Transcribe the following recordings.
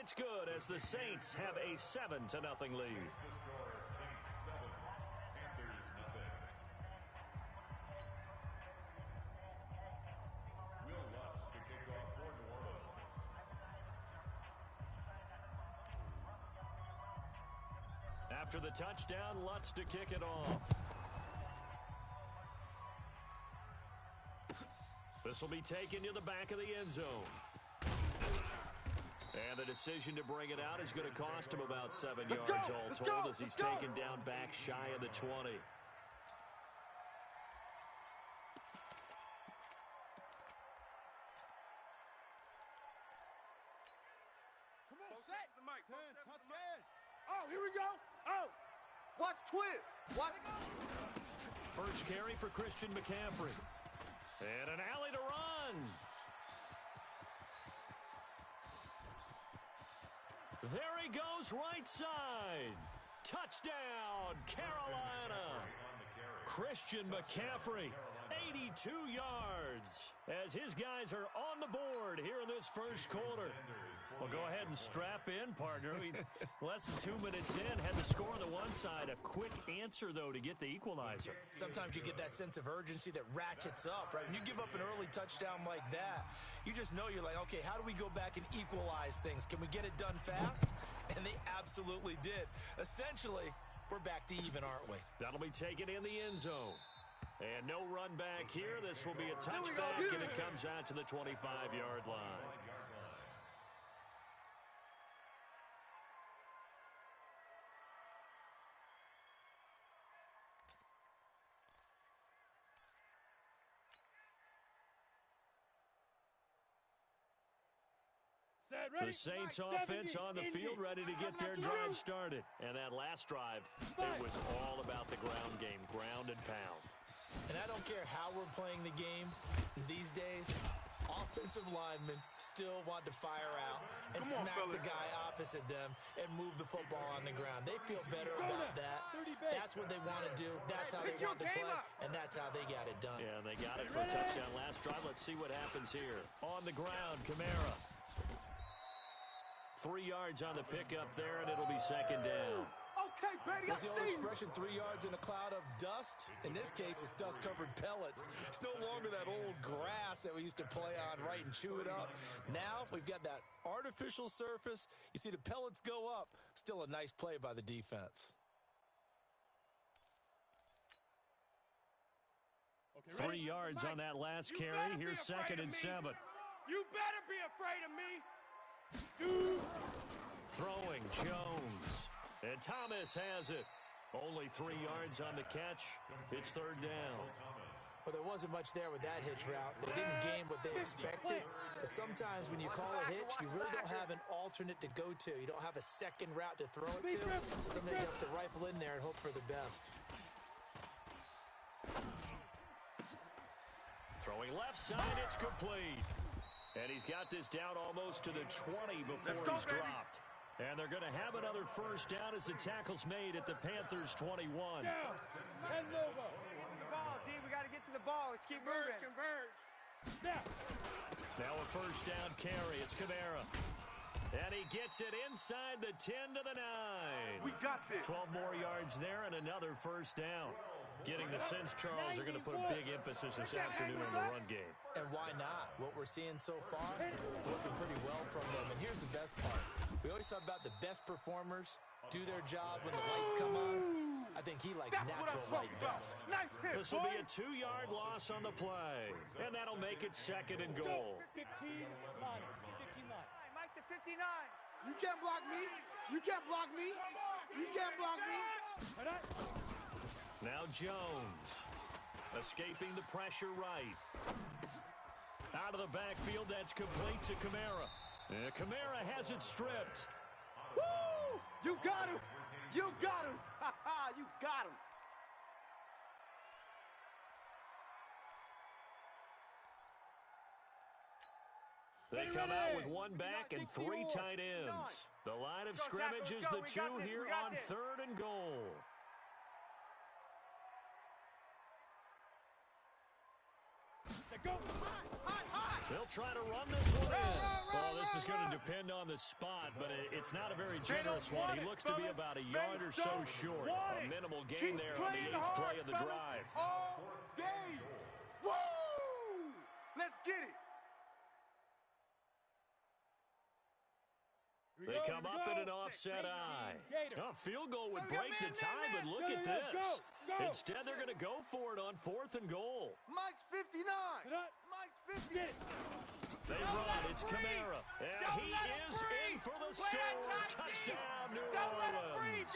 it's good as the Saints have a 7-0 lead. After the touchdown, Lutz to kick it off. This will be taken to the back of the end zone. And the decision to bring it out is going to cost him about 7 yards all told as he's taken down back shy of the 20. Come on, set the mic. Touchdown. Oh, here we go. Oh, watch twist. Watch it go. First carry for Christian McCaffrey. And an alley to run. There he goes, right side. Touchdown, Carolina. Christian McCaffrey, 82 yards. As his guys are on the board here in this first quarter. Well, go ahead and strap in, partner. Less than 2 minutes in, had the score on the one side. A quick answer, though, to get the equalizer. Sometimes you get that sense of urgency that ratchets up, right? When you give up an early touchdown like that, you just know you're like, okay, how do we go back and equalize things? Can we get it done fast? And they absolutely did. Essentially, we're back to even, aren't we? That'll be taken in the end zone. And no run back here. This will be a touchback, and it comes out to the 25-yard line. The Saints offense on the field ready to get their drive started. And that last drive, it was all about the ground game, ground and pound. And I don't care how we're playing the game these days, offensive linemen still want to fire out and smack the guy opposite them and move the football on the ground. They feel better about that. That's what they want to do. That's how they want to play, and that's how they got it done. Yeah, they got it for a touchdown last drive. Let's see what happens here. On the ground, Kamara. 3 yards on the pickup there, and it'll be second down. Okay, Betty, That's the old expression, 3 yards in a cloud of dust. In this case, it's dust-covered pellets. It's no longer that old grass that we used to play on, right, and chew it up. Now we've got that artificial surface. You see the pellets go up. Still a nice play by the defense. Okay, 3 yards on that last carry. Here's 2nd and 7. You better be afraid of me. Throwing Jones. And Thomas has it. Only 3 yards on the catch. It's third down. Well, there wasn't much there with that hitch route. They didn't gain what they expected. But sometimes when you call a hitch, you really don't have an alternate to go to. You don't have a second route to throw it to. So sometimes you have to rifle in there and hope for the best. Throwing left side, it's complete. And he's got this down almost to the 20 before he's dropped. And they're going to have another first down as the tackle's made at the Panthers' 21. Down. And Lobo. Get to the ball, D. We got to get to the ball. Let's keep moving. Converge. Now a first down carry. It's Kamara. And he gets it inside the 10 to the 9. We got this. 12 more yards there and another first down. Getting the sense, Charles, they're going to put a big emphasis this afternoon on the run game. And why not? What we're seeing so far, working pretty well from them. And here's the best part. We always talk about the best performers do their job when the lights come on. I think he likes natural light best. This will be a 2-yard loss on the play. And that'll make it 2nd and goal. 15-9. Mike, the 59. You can't block me. You can't block me. You can't block me. Now Jones, escaping the pressure right. Out of the backfield, that's complete to Kamara. And Kamara has it stripped. Woo! You got him! You got him! Ha ha! You got him! They come out with one back and 3 tight ends. The line of scrimmage is the 2 here on 3rd and goal. They'll try to run this one in. Well, this is going to depend on the spot, but it's not a very generous one. He looks to be about a yard or so short. A minimal gain there on the 8th play of the drive. All day. Woo! Let's get it. They come up in an offset eye. A field goal would break the tie, but look at this. Instead, they're going to go for it on 4th and goal. Mike's 59. Mike's 50. They run. It's Kamara. And he is in for the score. Touchdown, New Orleans.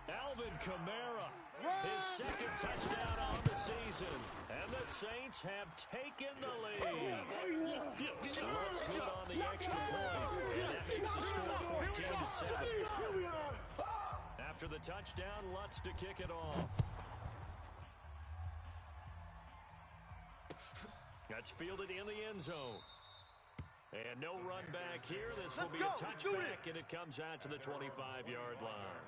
Alvin Kamara, his second touchdown on the season. And the Saints have taken the lead. Looks good on the extra point. And that makes the score 14-7. After the touchdown, Lutz to kick it off. That's fielded in the end zone. And no run back here. This will be a touchback, and it comes out to the 25-yard line.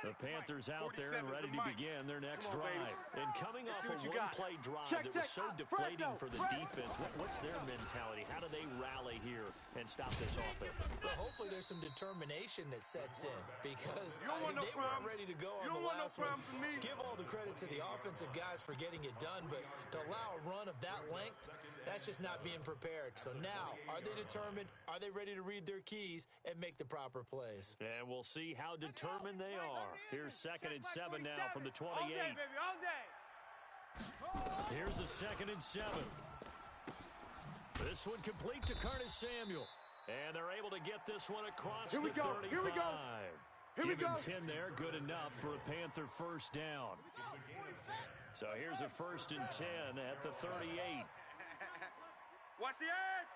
The Panthers out there and ready to begin their next drive. And coming off a one-play drive that was so deflating for the defense, what's their mentality? How do they rally here and stop this offense? Well, hopefully there's some determination that sets in because they weren't ready to go on the last one. Give all the credit to the offensive guys for getting it done, but to allow a run of that length, that's just not being prepared. So now, are they determined? Are they ready to read their keys and make the proper plays? And we'll see how determined they are. Here's 2nd and 7 now from the 28. All day, baby, all day. Here's a 2nd and 7. This one complete to Curtis Samuel. And they're able to get this one across the 35. Here we go. Give him 10 there, good enough for a Panther first down. So here's a 1st and 10 at the 38. Watch the edge.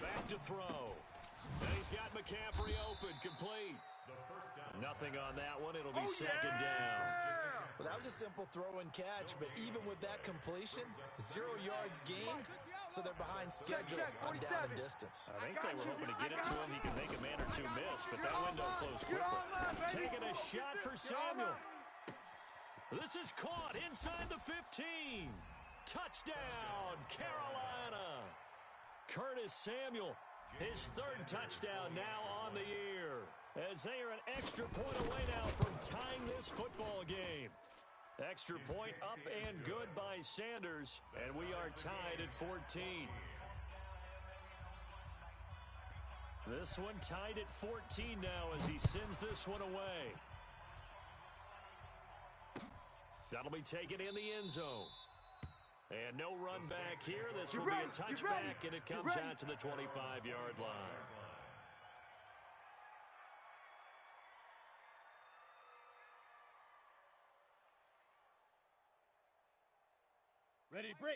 Back to throw. And he's got McCaffrey open, complete. Nothing on that one. It'll be 2nd down. Well, that was a simple throw and catch, but even with that completion, 0 yards gained, so they're behind schedule on down and distance. I think they were hoping to get it to him. He can make a man or two miss, but that window closed quickly. Taking a shot for Samuel. This is caught inside the 15. Touchdown, Carolina. Curtis Samuel, his 3rd touchdown now on the year, as they are an extra point away now from tying this football game. Extra point up and good by Sanders, and we are tied at 14. This one tied at 14 now as he sends this one away. That'll be taken in the end zone. And no run back here. This will be a touchback, and it comes out to the 25-yard line.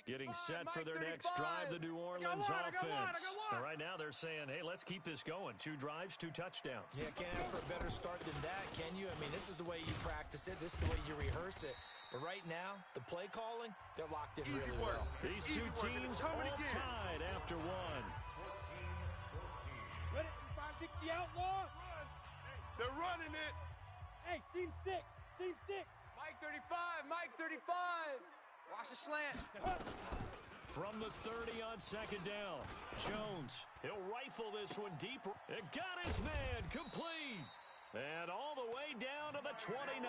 Getting set for their next drive, the New Orleans offense. And right now they're saying, hey, let's keep this going. 2 drives, 2 touchdowns. Yeah, can't ask for a better start than that, can you? I mean, this is the way you practice it. This is the way you rehearse it. But right now, the play calling, they're locked in really well. These two teams all tied after one. Ready? 560 outlaw. They're running it. Hey, seam 6. Seam 6. Mike 35. Mike 35. Watch the slant. From the 30 on 2nd down. Jones, he'll rifle this one deep. It got his man complete. And all the way down to the 29.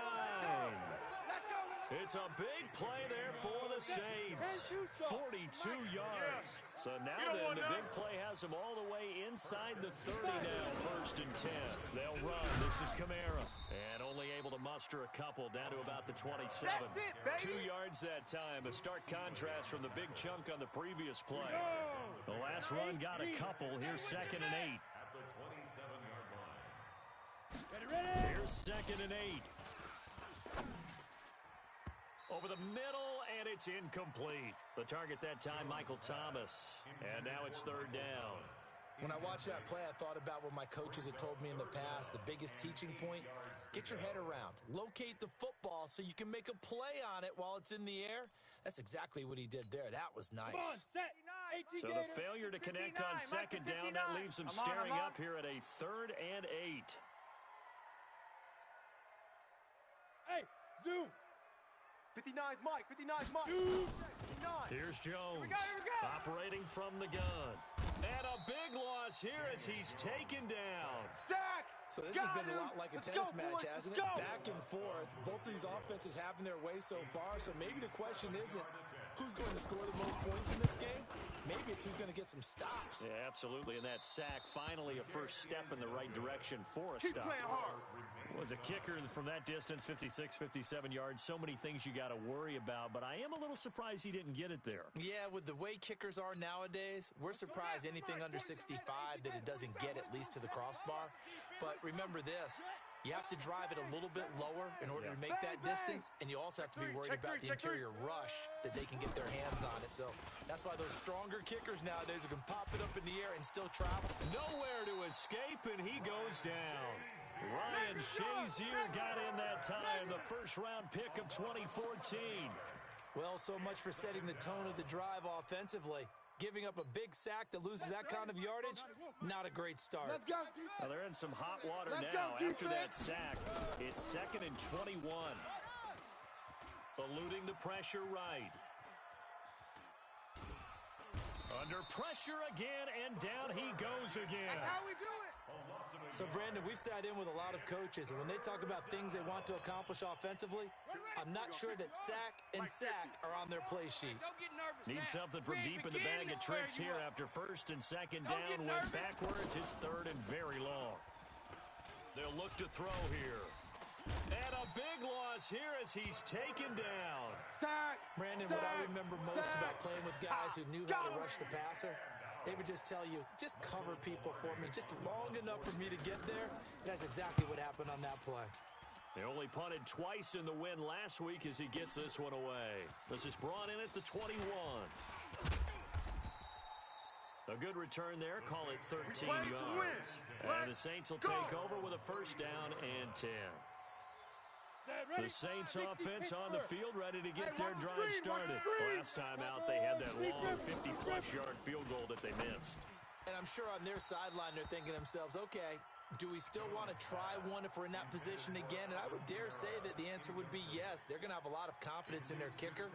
Let's go. It's a big play there for the Saints. 42 yards. So now then, the big play has them all the way inside the 30 now. 1st and 10. They'll run. This is Kamara. And only able to muster a couple down to about the 27. That's it, baby. 2 yards that time. A stark contrast from the big chunk on the previous play. The last run got a couple. Here's 2nd and 8. At the 27-yard line. Here's 2nd and 8. Over the middle, and it's incomplete. The target that time, Michael Thomas. And now it's 3rd down. When I watched that play, I thought about what my coaches had told me in the past. The biggest teaching point, get your head around. Locate the football so you can make a play on it while it's in the air. That's exactly what he did there. That was nice. Come on, set. So the failure to connect on 2nd down, that leaves them staring up here at a 3rd and 8. Hey, zoom. 59's Mike. 59's Mike. 59. Here's Jones. Here we go. Operating from the gun. And a big loss here as he's taken down. Sack. So this has been a lot like a tennis match, hasn't it? Back and forth. Both of these offenses having their way so far, so maybe the question isn't who's going to score the most points in this game. Maybe it's who's going to get some stops. Yeah, absolutely. And that sack, finally a first step in the right direction for a stop. Was a kicker from that distance, 56, 57 yards. So many things you got to worry about, but I am a little surprised he didn't get it there. Yeah, with the way kickers are nowadays, we're surprised anything under 65 that it doesn't get at least to the crossbar. But remember this, you have to drive it a little bit lower in order to make that distance, and you also have to be worried about the interior rush that they can get their hands on it. So that's why those stronger kickers nowadays can pop it up in the air and still travel. Nowhere to escape, and he goes down. Ryan Shazier got in that time, the first-round pick of 2014. Well, so much for setting the tone of the drive offensively. Giving up a big sack that loses that kind of yardage, not a great start. Well, they're in some hot water now after that sack. It's 2nd and 21. Eluding the pressure right. Under pressure again, and down he goes again. That's how we do it. So, Brandon, we've sat in with a lot of coaches, and when they talk about things they want to accomplish offensively, I'm not sure that sack and sack are on their play sheet. Need something from deep in the bag of tricks here after 1st and 2nd down. Went backwards. It's 3rd and very long. They'll look to throw here. And a big loss here as he's taken down. Sack. Brandon, what I remember most about playing with guys who knew how to rush the passer, they would just tell you, just cover people for me, just long enough for me to get there. That's exactly what happened on that play. They only punted twice in the win last week as he gets this one away. This is brought in at the 21. A good return there. Call it 13 yards. And the Saints will take over with a first down and 10. The Saints offense on the field, ready to get their drive started. Last time out, they had that long 50-plus yard field goal that they missed. And I'm sure on their sideline, they're thinking to themselves, okay, do we still want to try one if we're in that position again? And I would dare say that the answer would be yes. They're going to have a lot of confidence in their kicker.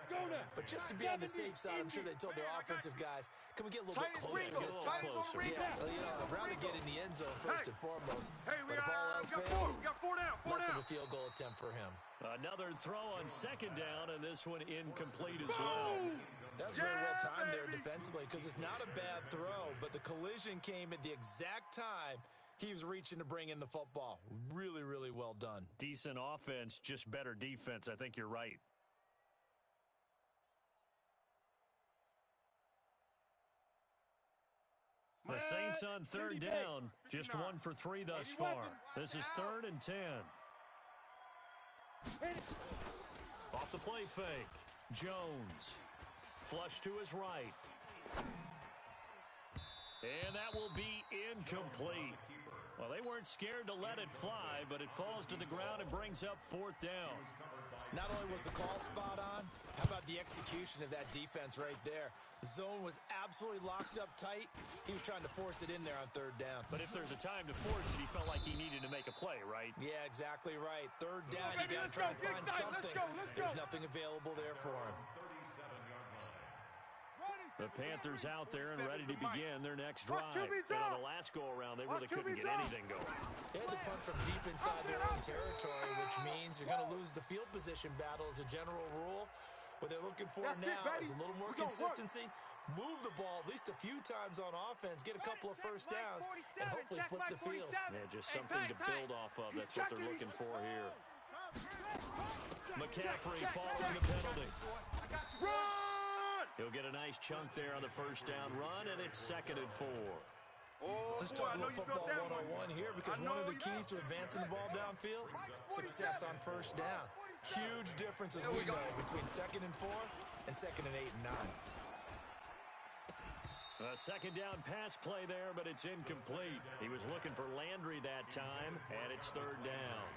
But just to be on the safe side, I'm sure they told their offensive guys, can we get a little bit closer this time? Yeah, well, you know, I'd rather get in the end zone first and foremost. But if all else fails, less of a field goal attempt for him. Another throw on 2nd down, and this one incomplete as well. That's very well timed there defensively because it's not a bad throw, but the collision came at the exact time he was reaching to bring in the football. Really, really well done. Decent offense, just better defense. I think you're right. The Saints on 3rd down, just 1 for 3 thus far. This is 3rd and 10. Off the play fake. Jones. Flush to his right. And that will be incomplete. Well, they weren't scared to let it fly, but it falls to the ground and brings up 4th down. Not only was the call spot on, how about the execution of that defense right there? Zone was absolutely locked up tight. He was trying to force it in there on 3rd down. But if there's a time to force it, he felt like he needed to make a play, right? Yeah, exactly right. 3rd down, you got to try and find something. There's nothing available there for him. The Panthers out there and ready to begin their next drive. And on the last go-around, they really couldn't get anything going. They had to punt from deep inside their own territory, which means you're going to lose the field position battle as a general rule. What they're looking for now is a little more consistency. Move the ball at least a few times on offense, get a couple of first downs, and hopefully flip the field. Yeah, just something to build off of. That's what they're looking for here. McCaffrey following the penalty. He'll get a nice chunk there on the first down run, and it's 2nd and 4. Let's talk about football 101 here, because one of the keys to advancing the ball downfield, success on first down. Huge difference, as we know, between 2nd and 4 and 2nd and 8 and 9. A 2nd down pass play there, but it's incomplete. He was looking for Landry that time, and it's 3rd down.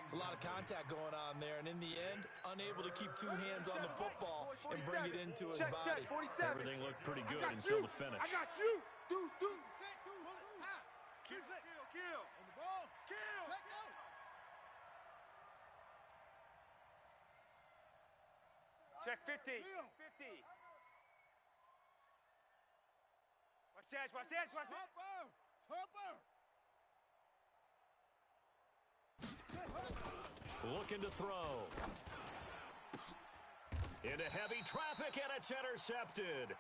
It's a lot of contact going on there, and in the end, unable to keep 2 hands on the football and bring it into his body. Everything looked pretty good until the finish. I got you. Deuce. Kill. On the ball. Kill. Let go. Check 50. 50. Watch edge, watch edge, watch edge. Looking to throw. Into heavy traffic, and it's intercepted.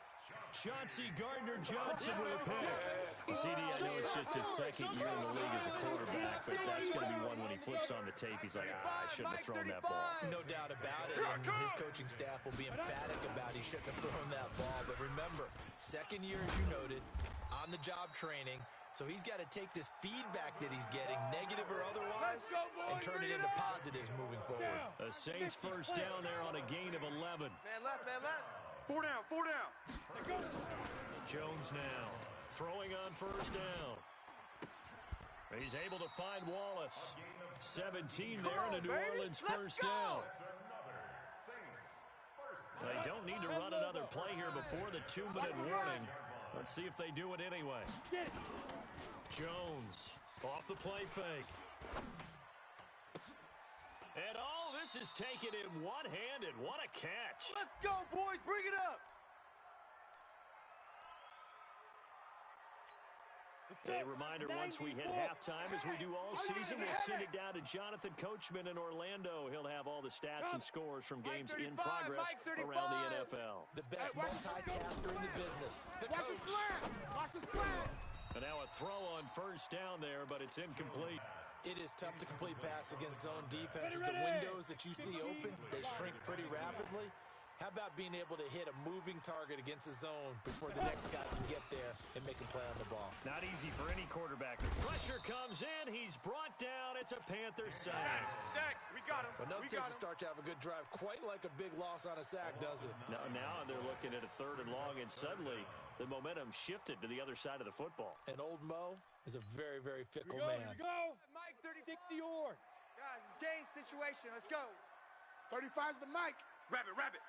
Chauncey Gardner-Johnson with a pick. CD, I know it's just his second year in the league as a quarterback, but that's going to be one when he flips on the tape. He's like, I shouldn't have thrown that ball. No doubt about it, and his coaching staff will be emphatic about he shouldn't have thrown that ball. But remember, second year, as you noted, on-the-job training, so he's got to take this feedback that he's getting, negative or otherwise, and turn it into positives moving forward. The Saints first down there on a gain of 11. Man left, man left. 4 down, 4 down. Jones now throwing on first down. He's able to find Wallace. 17 there in the New Orleans first down. They don't need to run another play here before the 2-minute warning. Let's see if they do it anyway. Jones off the play fake. And all this is taken in one-handed. What a catch. Let's go, boys. Bring it up. A reminder, once we hit halftime, as we do all season, we'll send it down to Jonathan Coachman in Orlando. He'll have all the stats and scores from games in progress around the NFL. The best multitasker in the business, the coach. Watch his flag. And now a throw on first down there, but it's incomplete. It is tough to complete pass against zone defenses. The windows that you see open, they shrink pretty rapidly. How about being able to hit a moving target against a zone before the next guy can get there and make a play on the ball? Not easy for any quarterback. The pressure comes in. He's brought down. It's a Panther sack. Sack. We got him. But nothing takes a start to have a good drive quite like a big loss on a sack, does it? Now they're looking at a 3rd and long, and suddenly the momentum shifted to the other side of the football. And old Mo is a very, very fickle man. man. Here we go. Mike, 60 orange. Guys, it's game situation. Let's go. 35's the Mike. Rabbit, rabbit.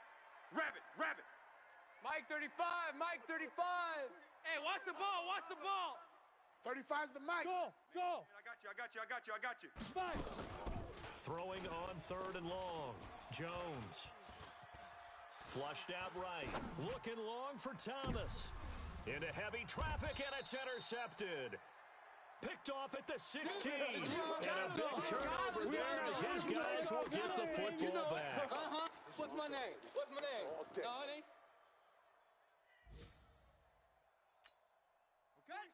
Rabbit, rabbit. Mike 35, Mike 35. Hey, watch the ball, watch the ball. 35's the Mike. Go. I got you. 5. Throwing on 3rd and long. Jones. Flushed out right. Looking long for Thomas. Into heavy traffic, and it's intercepted. Picked off at the 16. And a big turnover there as his guys will get the football back. What's my name? No, it ain't.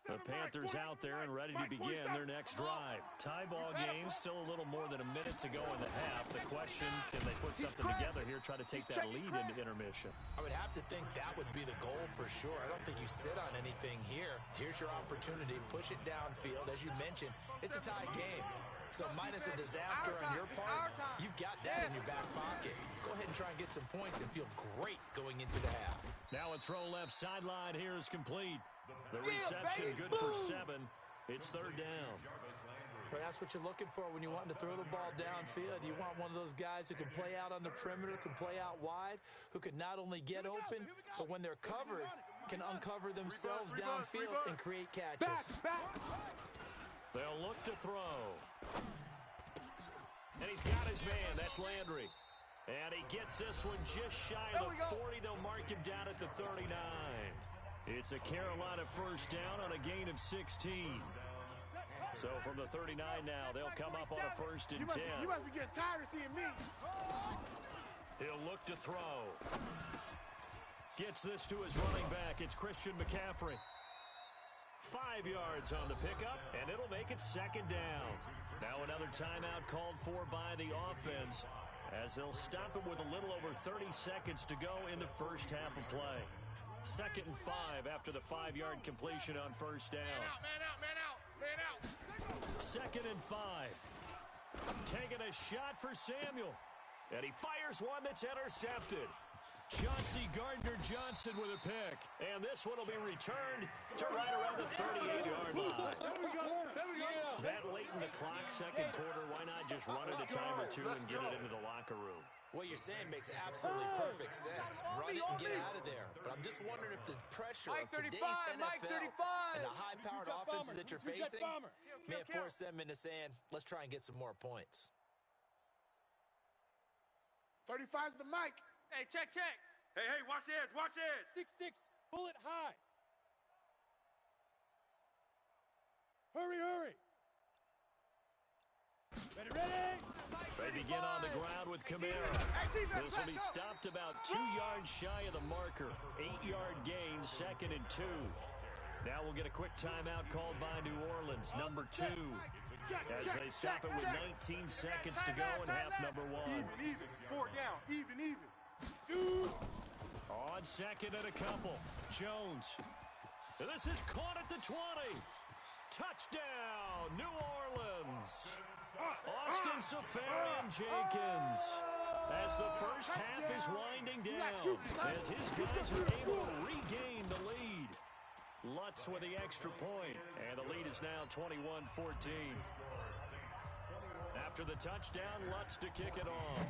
The Panthers out there and ready to begin their next drive. Tie ball game, still a little more than a minute to go in the half. The question, can they put something together here, try to take that lead into intermission? I would have to think that would be the goal for sure. I don't think you sit on anything here. Here's your opportunity. Push it downfield. As you mentioned, it's a tie game. So minus a disaster on your part, you've got that in your back pocket. Go ahead and try and get some points and feel great going into the half. Now a throw left sideline here is complete. The reception good for 7. It's 3rd down. Well, that's what you're looking for when you want to throw the ball downfield. You want one of those guys who can play out on the perimeter, can play out wide, who can not only get open, but when they're covered, can uncover themselves downfield and create catches. They'll look to throw. And he's got his man. That's Landry. And he gets this one just shy of the 40. They'll mark him down at the 39. It's a Carolina first down on a gain of 16. So from the 39 now, they'll come up on a 1st and 10. You must be getting tired of seeing me. He'll look to throw. Gets this to his running back. It's Christian McCaffrey. 5 yards on the pickup, and it'll make it 2nd down. Now another timeout called for by the offense, as they'll stop it with a little over 30 seconds to go in the first half of play. 2nd and 5 after the 5-yard completion on first down. Man out. 2nd and 5. Taking a shot for Samuel. And he fires one that's intercepted. Chauncey Gardner-Johnson with a pick. And this one will be returned to right around the 38-yard line. There we go. That late in the clock, 2nd quarter, why not just run it a time or two and get it into the locker room? What you're saying makes absolutely perfect sense. Run it and get out of there. But I'm just wondering if the pressure of today's NFL and the high-powered offenses that you're facing may have forced them into saying, let's try and get some more points. 35's the Mike. Hey, check. Hey, watch the edge, 6'6", bullet high. Hurry. Ready. They begin on the ground with Kamara. This will be stopped about 2 yards shy of the marker. 8-yard gain, 2nd and 2. Now we'll get a quick timeout called by New Orleans, number 2. As they stop it with 19 seconds to go in half number 1. Even. 4 down. Even. Shoot. On 2nd and a couple. Jones. This is caught at the 20. Touchdown, New Orleans. Austin Safarian-Jenkins. As the first half is winding down, as his guys are able to regain the lead. Lutz with the extra point, and the lead is now 21-14. After the touchdown, Lutz to kick it off.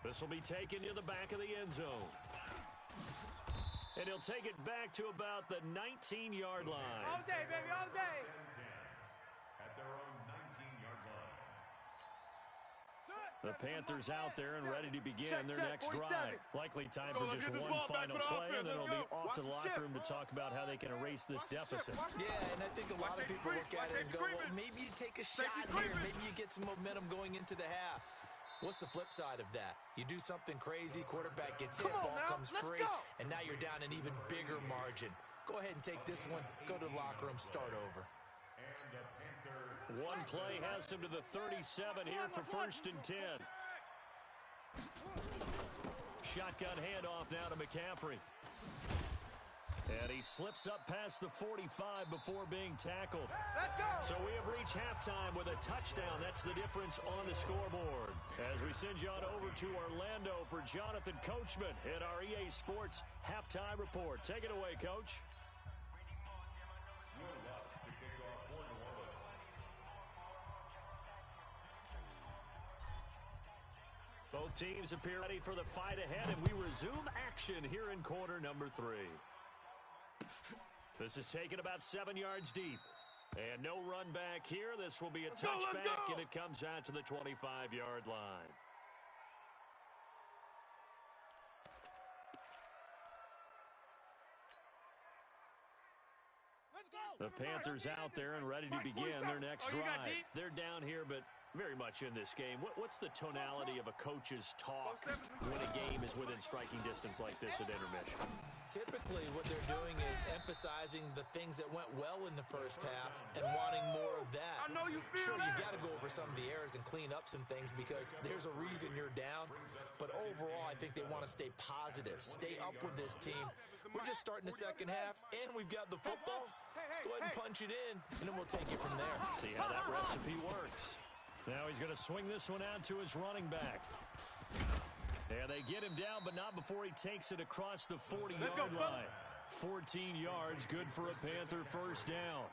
This will be taken to the back of the end zone. And he'll take it back to about the 19-yard line. All day, baby, all day. At their own 19-yard line. The Panthers out there and ready to begin their next drive. Likely time for just one final play, and then it'll be off to the locker room to talk about how they can erase this deficit. Yeah, and I think a lot of people look at it and go, well, maybe you take a shot here. Maybe you get some momentum going into the half. What's the flip side of that? You do something crazy, quarterback gets hit, ball comes free, and now you're down an even bigger margin. Go ahead and take this one, go to the locker room, start over. One play has him to the 37 here for 1st and 10. Shotgun handoff now to McCaffrey. And he slips up past the 45 before being tackled. Let's go! So we have reached halftime with a touchdown. That's the difference on the scoreboard. As we send you on over to Orlando for Jonathan Coachman at our EA Sports Halftime Report. Take it away, Coach. Both teams appear ready for the fight ahead, and we resume action here in quarter number 3. This is taken about 7 yards deep. And no run back here. This will be a touchback, and it comes out to the 25-yard line. The Panthers out there and ready to begin their next drive. They're down here, but very much in this game. What's the tonality of a coach's talk when a game is within striking distance like this at intermission? Typically, what they're doing is emphasizing the things that went well in the first half and wanting more of that. Sure, you've got to go over some of the errors and clean up some things because there's a reason you're down. But overall, I think they want to stay positive, stay up with this team. We're just starting the second half, and we've got the football. Let's go ahead and punch it in, and then we'll take it from there. See how that recipe works. Now he's going to swing this one out to his running back. And they get him down, but not before he takes it across the 40-yard line. 14 yards, good for a Panther first down.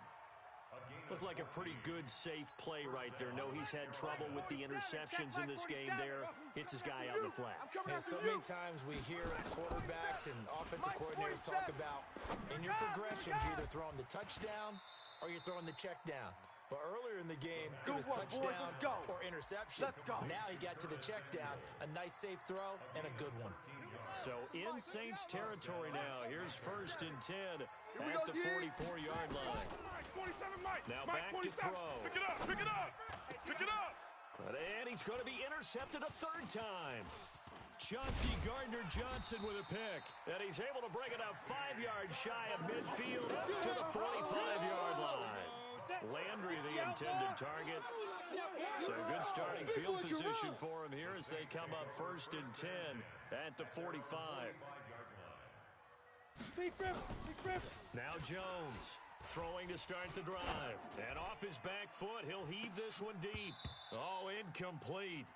Looked like a pretty good, safe play right there. No, he's had trouble with the interceptions in this game there. Hits his guy out in the flat. And so many times we hear quarterbacks and offensive coordinators talk about, in your progressions, you're either throwing the touchdown or you're throwing the check down. But earlier in the game, it was touchdown or interception. Now he got to the check down, a nice safe throw, and a good one. So in Saints territory now. Here's 1st and 10 at the 44-yard line. Now back to throw. Pick it up. And he's going to be intercepted a 3rd time. Chauncey Gardner-Johnson with a pick. And he's able to bring it up 5 yards shy of midfield to the 45-yard line. Landry the intended target. So good starting field position for him here as they come up 1st and 10 at the 45. Now Jones throwing to start the drive. And off his back foot, he'll heave this one deep. Oh, incomplete.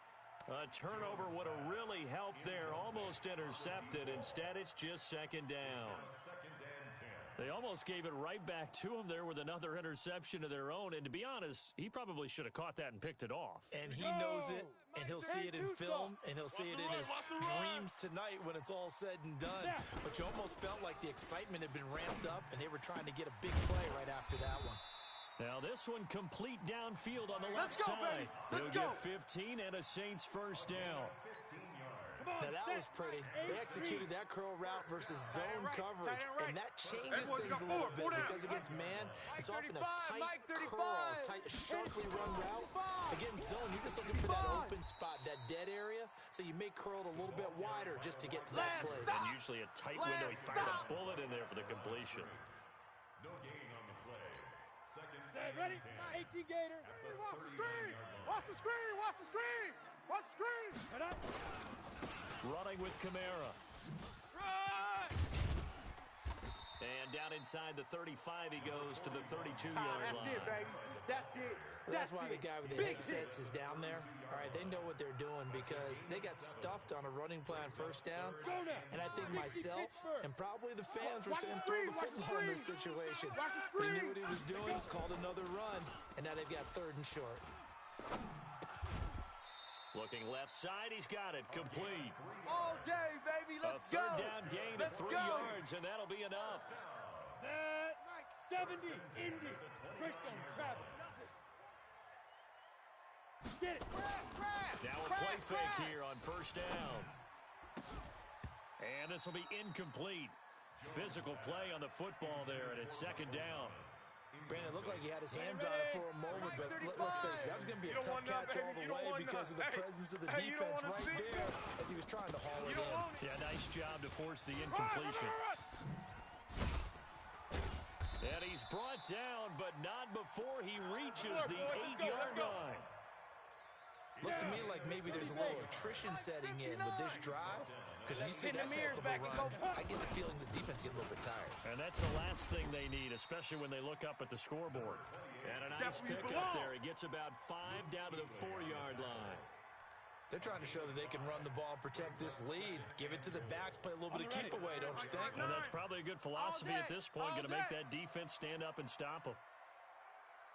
A turnover would have really helped there. Almost intercepted. Instead, it's just 2nd down. They almost gave it right back to him there with another interception of their own. And to be honest, he probably should have caught that and picked it off. And he knows it, and he'll see it in film, and he'll see it in his dreams tonight when it's all said and done. But you almost felt like the excitement had been ramped up, and they were trying to get a big play right after that one. Now this one complete downfield on the left Let's go, side. baby. Let's He'll go. get 15 and a Saints first down. Now that was pretty. They executed that curl route versus zone coverage, and that changes things a little bit because against man, it's often a tight curl, tight, sharply run route. Against zone, you're just looking for that open spot, that dead area, so you may curl it a little bit wider just to get to that place. And usually a tight window. He fired a bullet in there for the completion. No gain on the play. Second Set, and ready? 10. 18 Gator. Watch the screen. Watch the screen. Watch the screen. Watch the screen. Running with Kamara. Run! And down inside the 35, he goes to the 32-yard That's line. it, baby. That's it. That's why the guy with the headsets is down there. All right, they know what they're doing because they got stuffed on a running play on first down. And I think myself and probably the fans were saying throw the football in this situation. They knew what he was doing, called another run, and now they've got 3rd and short. Looking left side, he's got it. Complete. All day, baby. Let's A go. 3rd down gain of 3 yards, and that'll be enough. Set. 70. Indy. Christian Travis. Get it. Now a play fake here on first down. And this will be incomplete. Physical play on the football there, and it's 2nd down. Brandon, it looked like he had his hands on it for a moment, but let's face it, that was going to be a tough catch all the way because of the presence of the defense right there as he was trying to haul it in. Yeah, nice job to force the incompletion. And he's brought down, but not before he reaches the 8-yard line. Looks to me like maybe there's a little attrition setting in with this drive, because when you see that type of a run, I get the feeling the defense getting a little bit tired. And that's the last thing they need, especially when they look up at the scoreboard. And a nice pick up there. He gets about 5 down to the 4-yard line. They're trying to show that they can run the ball and protect this lead. Give it to the backs, play a little bit of keep away, don't you think? And that's probably a good philosophy at this point, going to make that defense stand up and stop him.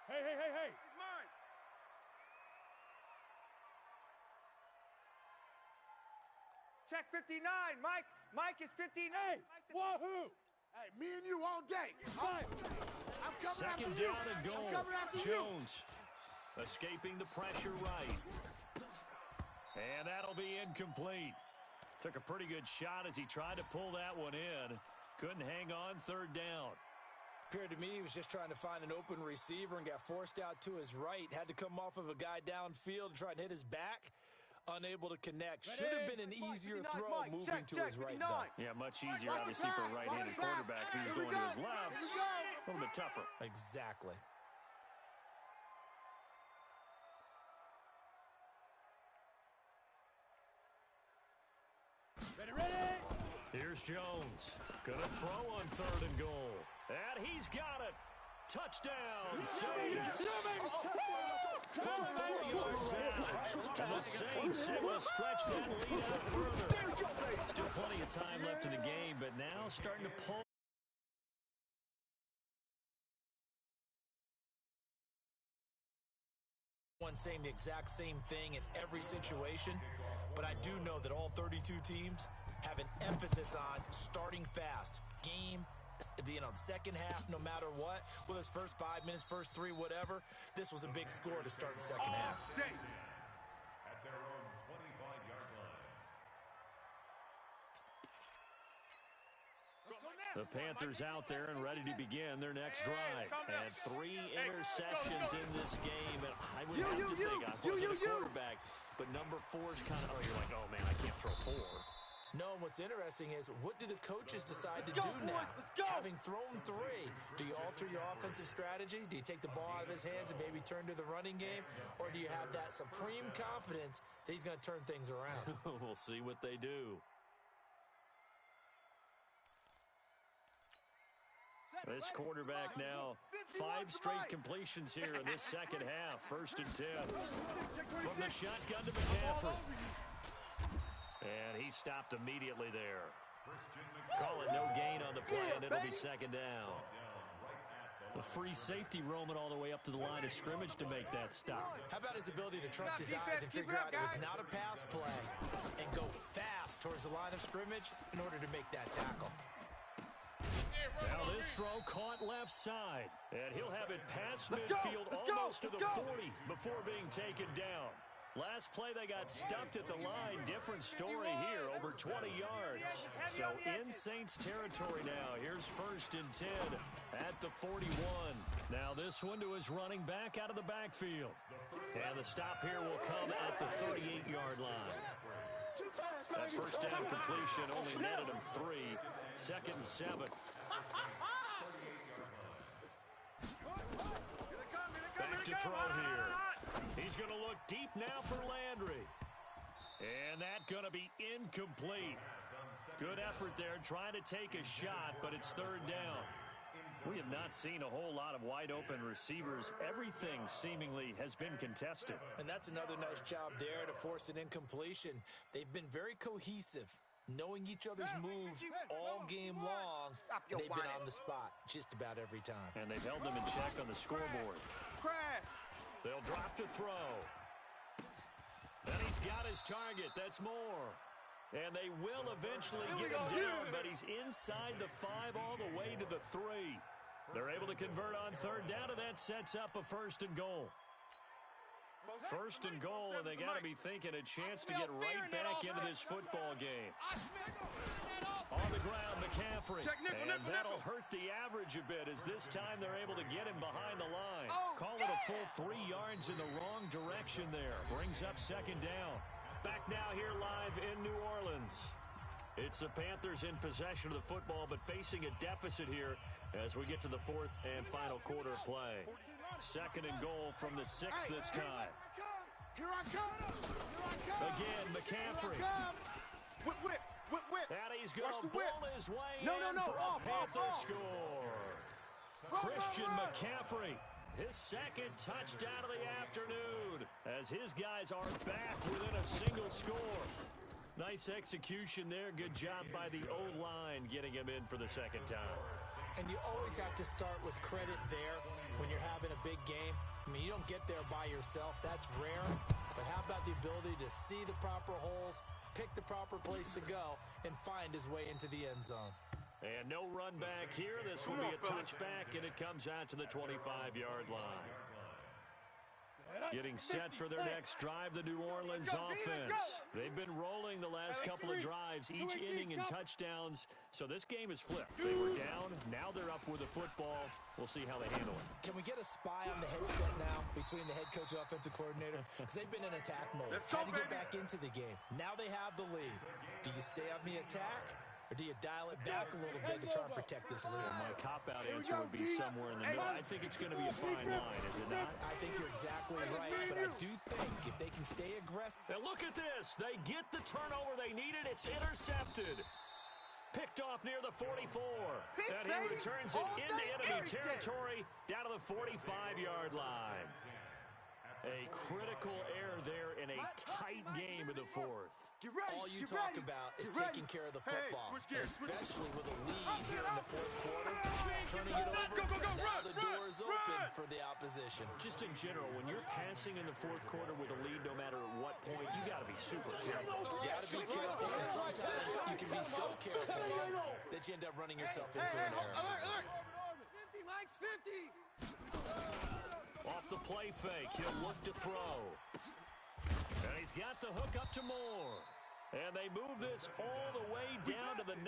Hey. Check 59, Mike. Mike is 59. Hey, wahoo! Hey, me and you all day. I'm coming 2nd down and goal. Jones escaping the pressure right. And that'll be incomplete. Took a pretty good shot as he tried to pull that one in. Couldn't hang on 3rd down. Appeared to me he was just trying to find an open receiver and got forced out to his right. Had to come off of a guy downfield and try and hit his back. Unable to connect. Should have been an easier throw moving to his right, though. Yeah, much easier, obviously, for a right-handed quarterback. If he was going to his left, a little bit tougher. Exactly. Ready? Here's Jones. Gonna throw on 3rd and goal. And he's got it. Touchdown, Saints. From 4 yards out. And the Saints able to stretch that lead out further. Still plenty of time left in the game, but now starting to pull. One saying the exact same thing in every situation, but I do know that all 32 teams have an emphasis on starting fast. Game, second half, no matter what, whether it's first 5 minutes, first 3, whatever, this was a big score to start the second half. At their own 25-yard line. The Panthers out there and ready to begin their next drive. And 3 interceptions in this game. And I would have to think, I wasn't a quarterback, but number 4 is kind of, you're like, oh, man, I can't throw 4. No, what's interesting is what do the coaches decide to do now? Having thrown 3, do you alter your offensive strategy? Do you take the ball out of his hands and maybe turn to the running game? Or do you have that supreme confidence that he's going to turn things around? We'll see what they do. This quarterback now, 5 straight completions here in this second half. 1st and 10. From the shotgun to McCaffrey. And he stopped immediately there. Calling no gain on the play, and it'll be 2nd down. A free safety roaming all the way up to the line of scrimmage to make that stop. How about his ability to trust his eyes and figure out it was not a pass play and go fast towards the line of scrimmage in order to make that tackle? Now this throw caught left left side. And he'll have it past midfield almost to the 40 before being taken down. Last play, they got stuffed at the line. Different story here, over 20 yards. So in Saints territory now. Here's 1st and 10 at the 41. Now this one to his running back out of the backfield. And the stop here will come at the 38-yard line. That first down completion only netted him 3. 2nd and 7. Back to throw here. He's going to look deep now for Landry. And that's going to be incomplete. Good effort there trying to take a shot, but it's 3rd down. We have not seen a whole lot of wide-open receivers. Everything seemingly has been contested. And that's another nice job there to force an incompletion. They've been very cohesive, knowing each other's moves all game long. And they've been on the spot just about every time. And they've held them in check on the scoreboard. They'll drop to throw. And he's got his target. That's more. And they will eventually get him down, but he's inside the 5 all the way to the 3. They're able to convert on 3rd down, and that sets up a 1st and goal. 1st and goal, and they got to be thinking a chance to get right back into this football game. On the ground, McCaffrey. And that'll hurt the average a bit as this time they're able to get him behind the line. Call it a full 3 yards in the wrong direction there. Brings up 2nd down. Back now here live in New Orleans. It's the Panthers in possession of the football, but facing a deficit here as we get to the 4th and final quarter play. 2nd and goal from the 6 this time. Here I come. Again, McCaffrey. Whip. And he's going to bowl his way in for a Panther score. Christian McCaffrey, his 2nd touchdown of the afternoon, as his guys are back within a single score. Nice execution there. Good job by the O-line getting him in for the 2nd time. And you always have to start with credit there when you're having a big game. I mean, you don't get there by yourself. That's rare. But how about the ability to see the proper holes, pick the proper place to go, and find his way into the end zone? And no run back here. This will be a touchback, and it comes out to the 25-yard line. Getting set for their next drive, the New Orleans offense. They've been rolling the last couple of drives, each inning in touchdowns. So this game is flipped. They were down. Now they're up with the football. We'll see how they handle it. Can we get a spy on the headset now between the head coach and offensive coordinator? Because they've been in attack mode. Had to get back into the game. Now they have the lead. Do you stay on the attack? Or do you dial it back a little bit to try and protect this lead? My cop-out answer would be somewhere in the middle. I think it's going to be a fine line, is it not? I think you're exactly right, but I do think if they can stay aggressive. And look at this. They get the turnover they needed. It's intercepted. Picked off near the 44. And he returns it into enemy territory down to the 45-yard line. A critical error there in a tight game in the 4th. All you talk about is taking care of the football, especially with a lead here in the 4th quarter. Turning it over, now the door is open for the opposition. Just in general, when you're passing in the 4th quarter with a lead, no matter at what point, you got to be super careful. You got to be careful, and sometimes you can be so careful that you end up running yourself into an error. 50, Mike's 50. Off the play fake, he'll look to throw. And he's got the hook up to Moore. And they move this all the way down to the 9.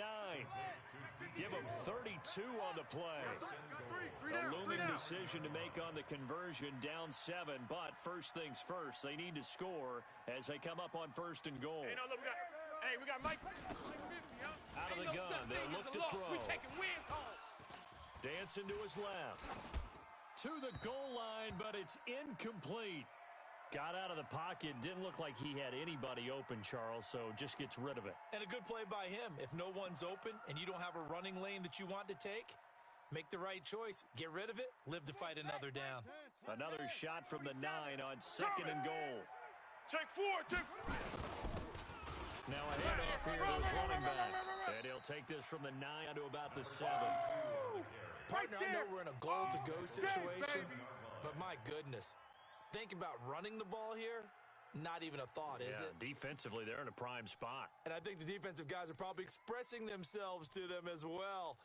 Give him 32 on the play. A looming decision to make on the conversion, down 7. But first things first, they need to score as they come up on 1st and goal. Hey, no, look, we got Mike. Out of the gun, they'll look to throw. Dancing to his left. To the goal line, but it's incomplete. Got out of the pocket. Didn't look like he had anybody open, Charles, so just gets rid of it. And a good play by him. If no one's open and you don't have a running lane that you want to take, make the right choice. Get rid of it. Live to fight another down. Another shot from the 9 on 2nd and goal. Take 4. Now a handoff here to his running back. And he'll take this from the 9 to about the 7. Partner, I know we're in a goal-to-go situation, but my goodness. Think about running the ball here. not even a thought, is it? Defensively, they're in a prime spot. And I think the defensive guys are probably expressing themselves to them as well.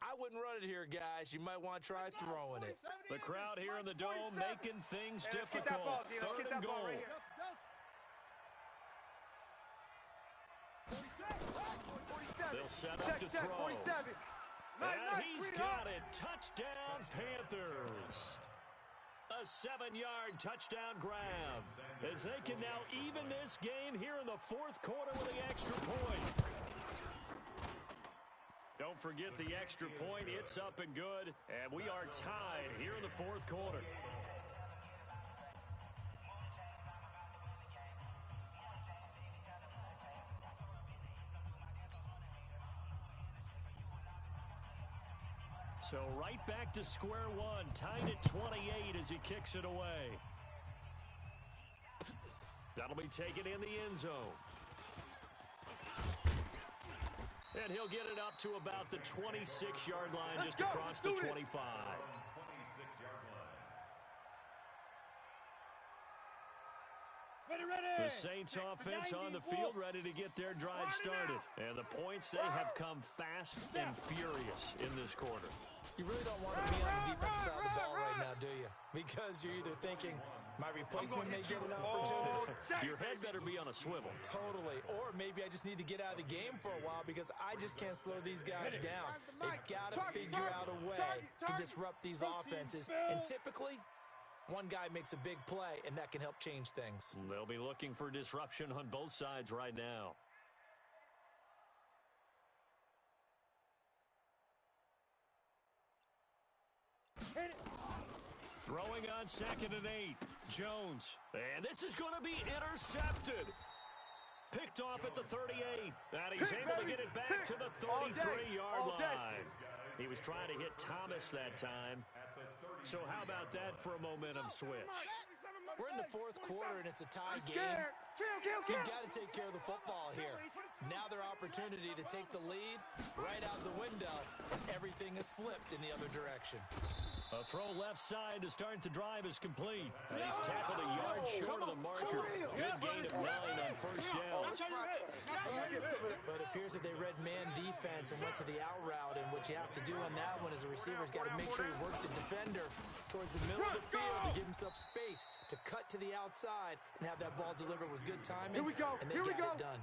I wouldn't run it here, guys. You might want to try throwing it. The crowd here in the Dome making things difficult. Third and goal. They'll set up to throw. And he's got it. Touchdown, Panthers. A 7-yard touchdown grab as they can now even this game here in the fourth quarter with the extra point. Don't forget the extra point. It's up and good, and we are tied here in the fourth quarter. So right back to square one, tied at 28 as he kicks it away. That'll be taken in the end zone. And he'll get it up to about the 26-yard line, just across the 25. The Saints offense on the field ready to get their drive started. And the points, they have come fast and furious in this quarter. You really don't want to be on the defensive side of the ball right now, do you? Because you're either thinking, my replacement may get an opportunity. Your head better be on a swivel. Totally. Or maybe I just need to get out of the game for a while because I just can't slow these guys down. They've got to figure out a way to disrupt these offenses. And typically, one guy makes a big play, and that can help change things. They'll be looking for disruption on both sides right now. Throwing on 2nd and 8. Jones. And this is going to be intercepted. Picked off at the 38. And he's able to get it back to the 33-yard line. He was trying to hit Thomas that time. So how about that for a momentum switch? We're in the fourth quarter, and it's a tie game. You've got to take care of the football here. Now their opportunity to take the lead right out the window, and everything is flipped in the other direction. A throw left side to start the drive is complete. And he's tackled a yard short of the marker. Good gain of 9 on first down. But it appears that they read man defense and went to the out route, and what you have to do on that one is the receiver's got to make sure he works the defender towards the middle of the field to give himself space to cut to the outside and have that ball delivered with good timing. Here we go. And they got it done.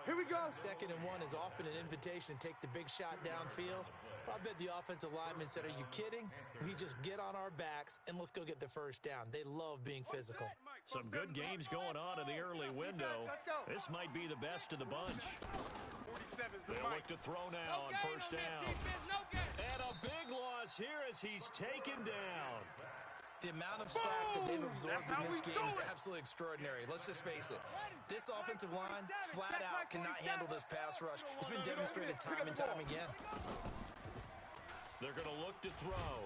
Here we go. 2nd and 1 is often an invitation to take the big shot downfield. I bet the offensive lineman said, are you kidding? We just get on our backs and let's go get the first down. They love being physical. Some good games going on in the early window. This might be the best of the bunch. They'll look to throw now on first down. And a big loss here as he's taken down. The amount of sacks that they've absorbed in this game is absolutely extraordinary. Let's just face it. This offensive line, flat out, cannot handle this pass rush. It's been demonstrated time and time again. They're going to look to throw.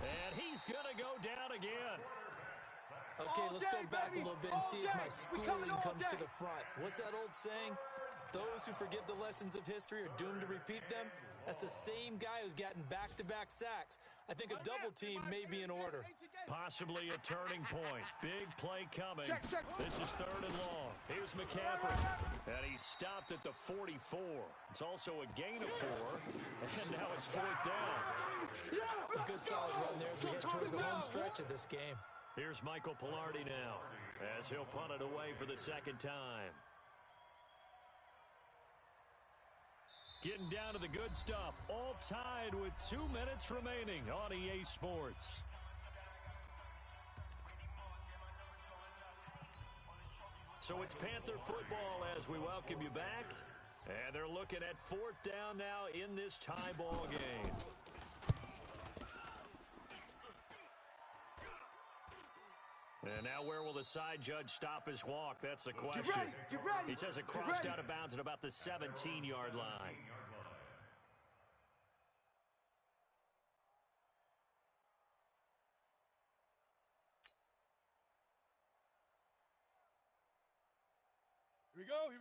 And he's going to go down again. Okay, let's go back a little bit and see if my schooling comes to the front. What's that old saying? Those who forget the lessons of history are doomed to repeat them. That's the same guy who's gotten back-to-back sacks. I think a double team may be in order. Possibly a turning point. Big play coming. This is 3rd and long. Here's McCaffrey. And he's stopped at the 44. It's also a gain of 4. And now it's 4th down. A good solid run there as we head towards the home stretch of this game. Here's Michael Pilardi now as he'll punt it away for the 2nd time. Getting down to the good stuff. All tied with 2 minutes remaining on EA Sports. So it's Panther football as we welcome you back. And they're looking at 4th down now in this tie ball game. And now where will the side judge stop his walk? That's the question. Get ready. He says it crossed out of bounds at about the 17-yard line.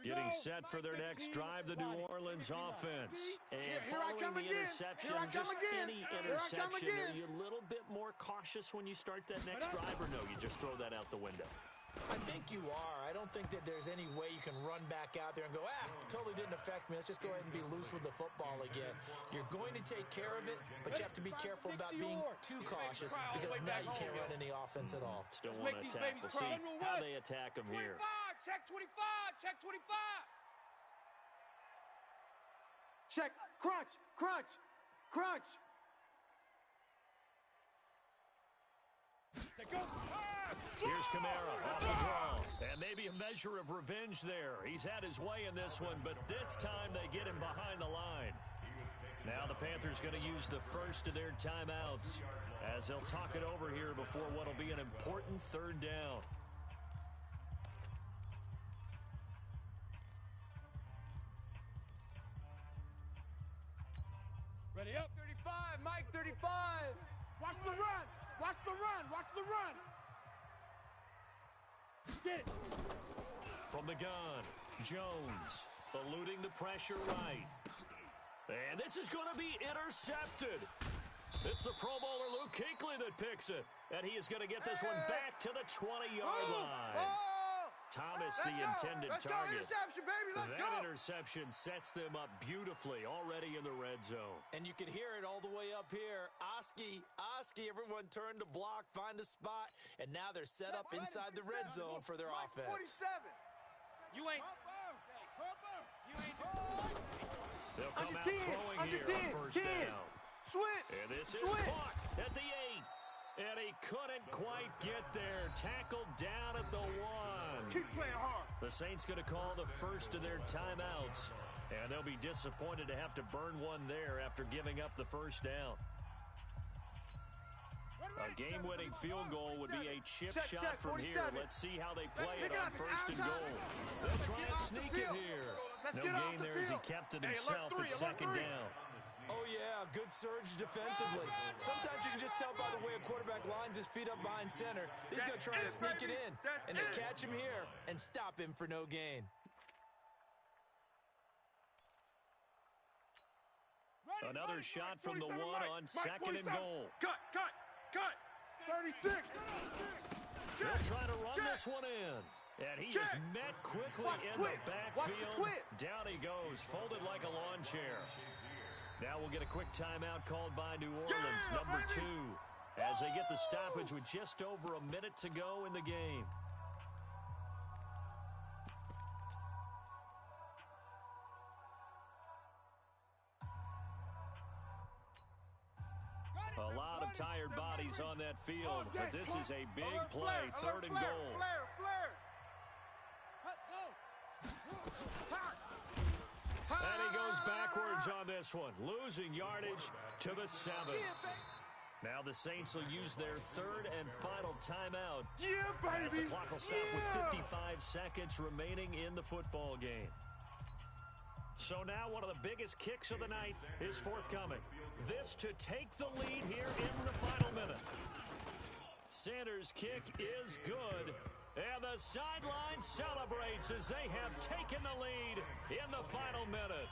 Getting set for their next drive, the New Orleans offense. And following the interception, just any interception, are you a little bit more cautious when you start that next drive, or no, you just throw that out the window? I think you are. I don't think that there's any way you can run back out there and go, totally didn't affect me. Let's just go ahead and be loose with the football again. You're going to take care of it, but you have to be careful about being too cautious because now you can't run any offense at all. Still want to attack. We'll see how they attack him here. 25, check 25, check 25. Check, crunch, crunch, crunch. Here's Kamara off the draw. And maybe a measure of revenge there. He's had his way in this one, but this time they get him behind the line. Now the Panthers going to use the first of their timeouts as they'll talk it over here before what will be an important third down. Ready up. 35, Mike 35. Watch the run. Watch the run. Watch the run. Get it. From the gun, Jones eluding the pressure right. And this is going to be intercepted. It's the Pro Bowler Luke Kuechly that picks it. And he is going to get this one back to the 20-yard line. Thomas, the intended target. Interception, baby. That interception sets them up beautifully already in the red zone. And you can hear it all the way up here. Oski, everyone turned to block, find a spot, and now they're set up inside the red zone for their offense. 47. You ain't. They'll come out throwing here on first down. Switch. And this is caught at the 8. And he couldn't quite get there. Tackled down at the 1. Keep playing hard. The Saints going to call the first of their timeouts. And they'll be disappointed to have to burn one there after giving up the first down. A game-winning field goal would be a chip shot from here. Let's see how they play it on first and goal. They'll try and sneak it here. No gain there as he kept it himself at second down. Oh, yeah, good surge defensively. Sometimes you can just tell by the way a quarterback lines his feet up behind center. He's going to try and sneak it in. And they catch him here and stop him for no gain. Another shot from the 1 on second and goal. Cut. 36. They'll try to run this one in. And he is met quickly in the backfield. Down he goes, folded like a lawn chair. Now we'll get a quick timeout called by New Orleans, number 2, as they get the stoppage with just over a minute to go in the game. A lot of tired bodies on that field, but this is a big play, third and goal. And he goes backwards on this one, losing yardage to the 7. Now the Saints will use their third and final timeout. As the clock will stop with 55 seconds remaining in the football game. So now one of the biggest kicks of the night is forthcoming. This to take the lead here in the final minute. Sanders' kick is good. And the sideline celebrates as they have taken the lead in the final minute.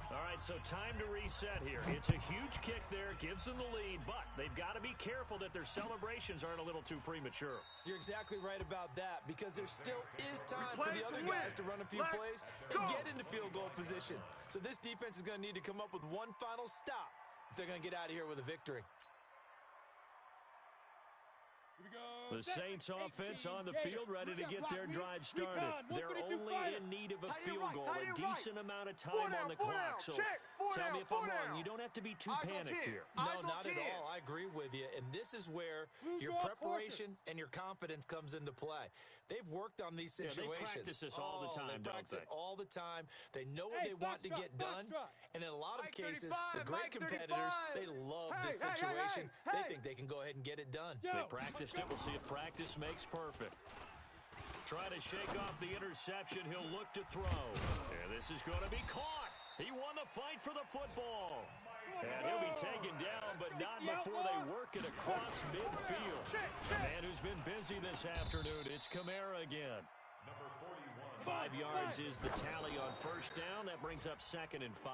All right, so time to reset here. It's a huge kick there, gives them the lead, but they've got to be careful that their celebrations aren't a little too premature. You're exactly right about that because there still is time for the other guys to run a few plays and get into field goal position. So this defense is going to need to come up with one final stop if they're going to get out of here with a victory. The Saints offense on the field ready to get their drive started. They're only in need of a field goal, a decent amount of time on the clock. So tell me if I'm wrong. You don't have to be too panicked here. No, not at all. I agree with you. And this is where your preparation and your confidence comes into play. They've worked on these situations. They practice this all the time, they practice it all the time. They know what they want to get done. And in a lot of cases, the great competitors, they love this situation. They think they can go ahead and get it done. They practiced it. We'll see if practice makes perfect. Try to shake off the interception. He'll look to throw. And this is going to be caught. He won the fight for the football. And he'll be taken down, but not before they work it across midfield. The man who's been busy this afternoon, it's Kamara again. 5 yards is the tally on first down. That brings up second and 5.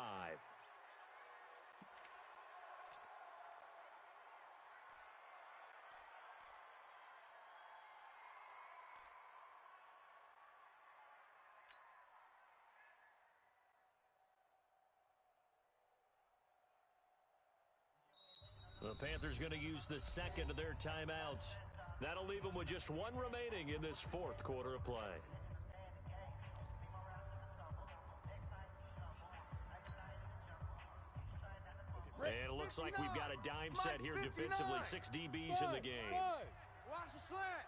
The Panthers going to use the second of their timeouts. That'll leave them with just one remaining in this fourth quarter of play. And it looks like we've got a dime set here defensively. 6 DBs in the game. Watch the slant.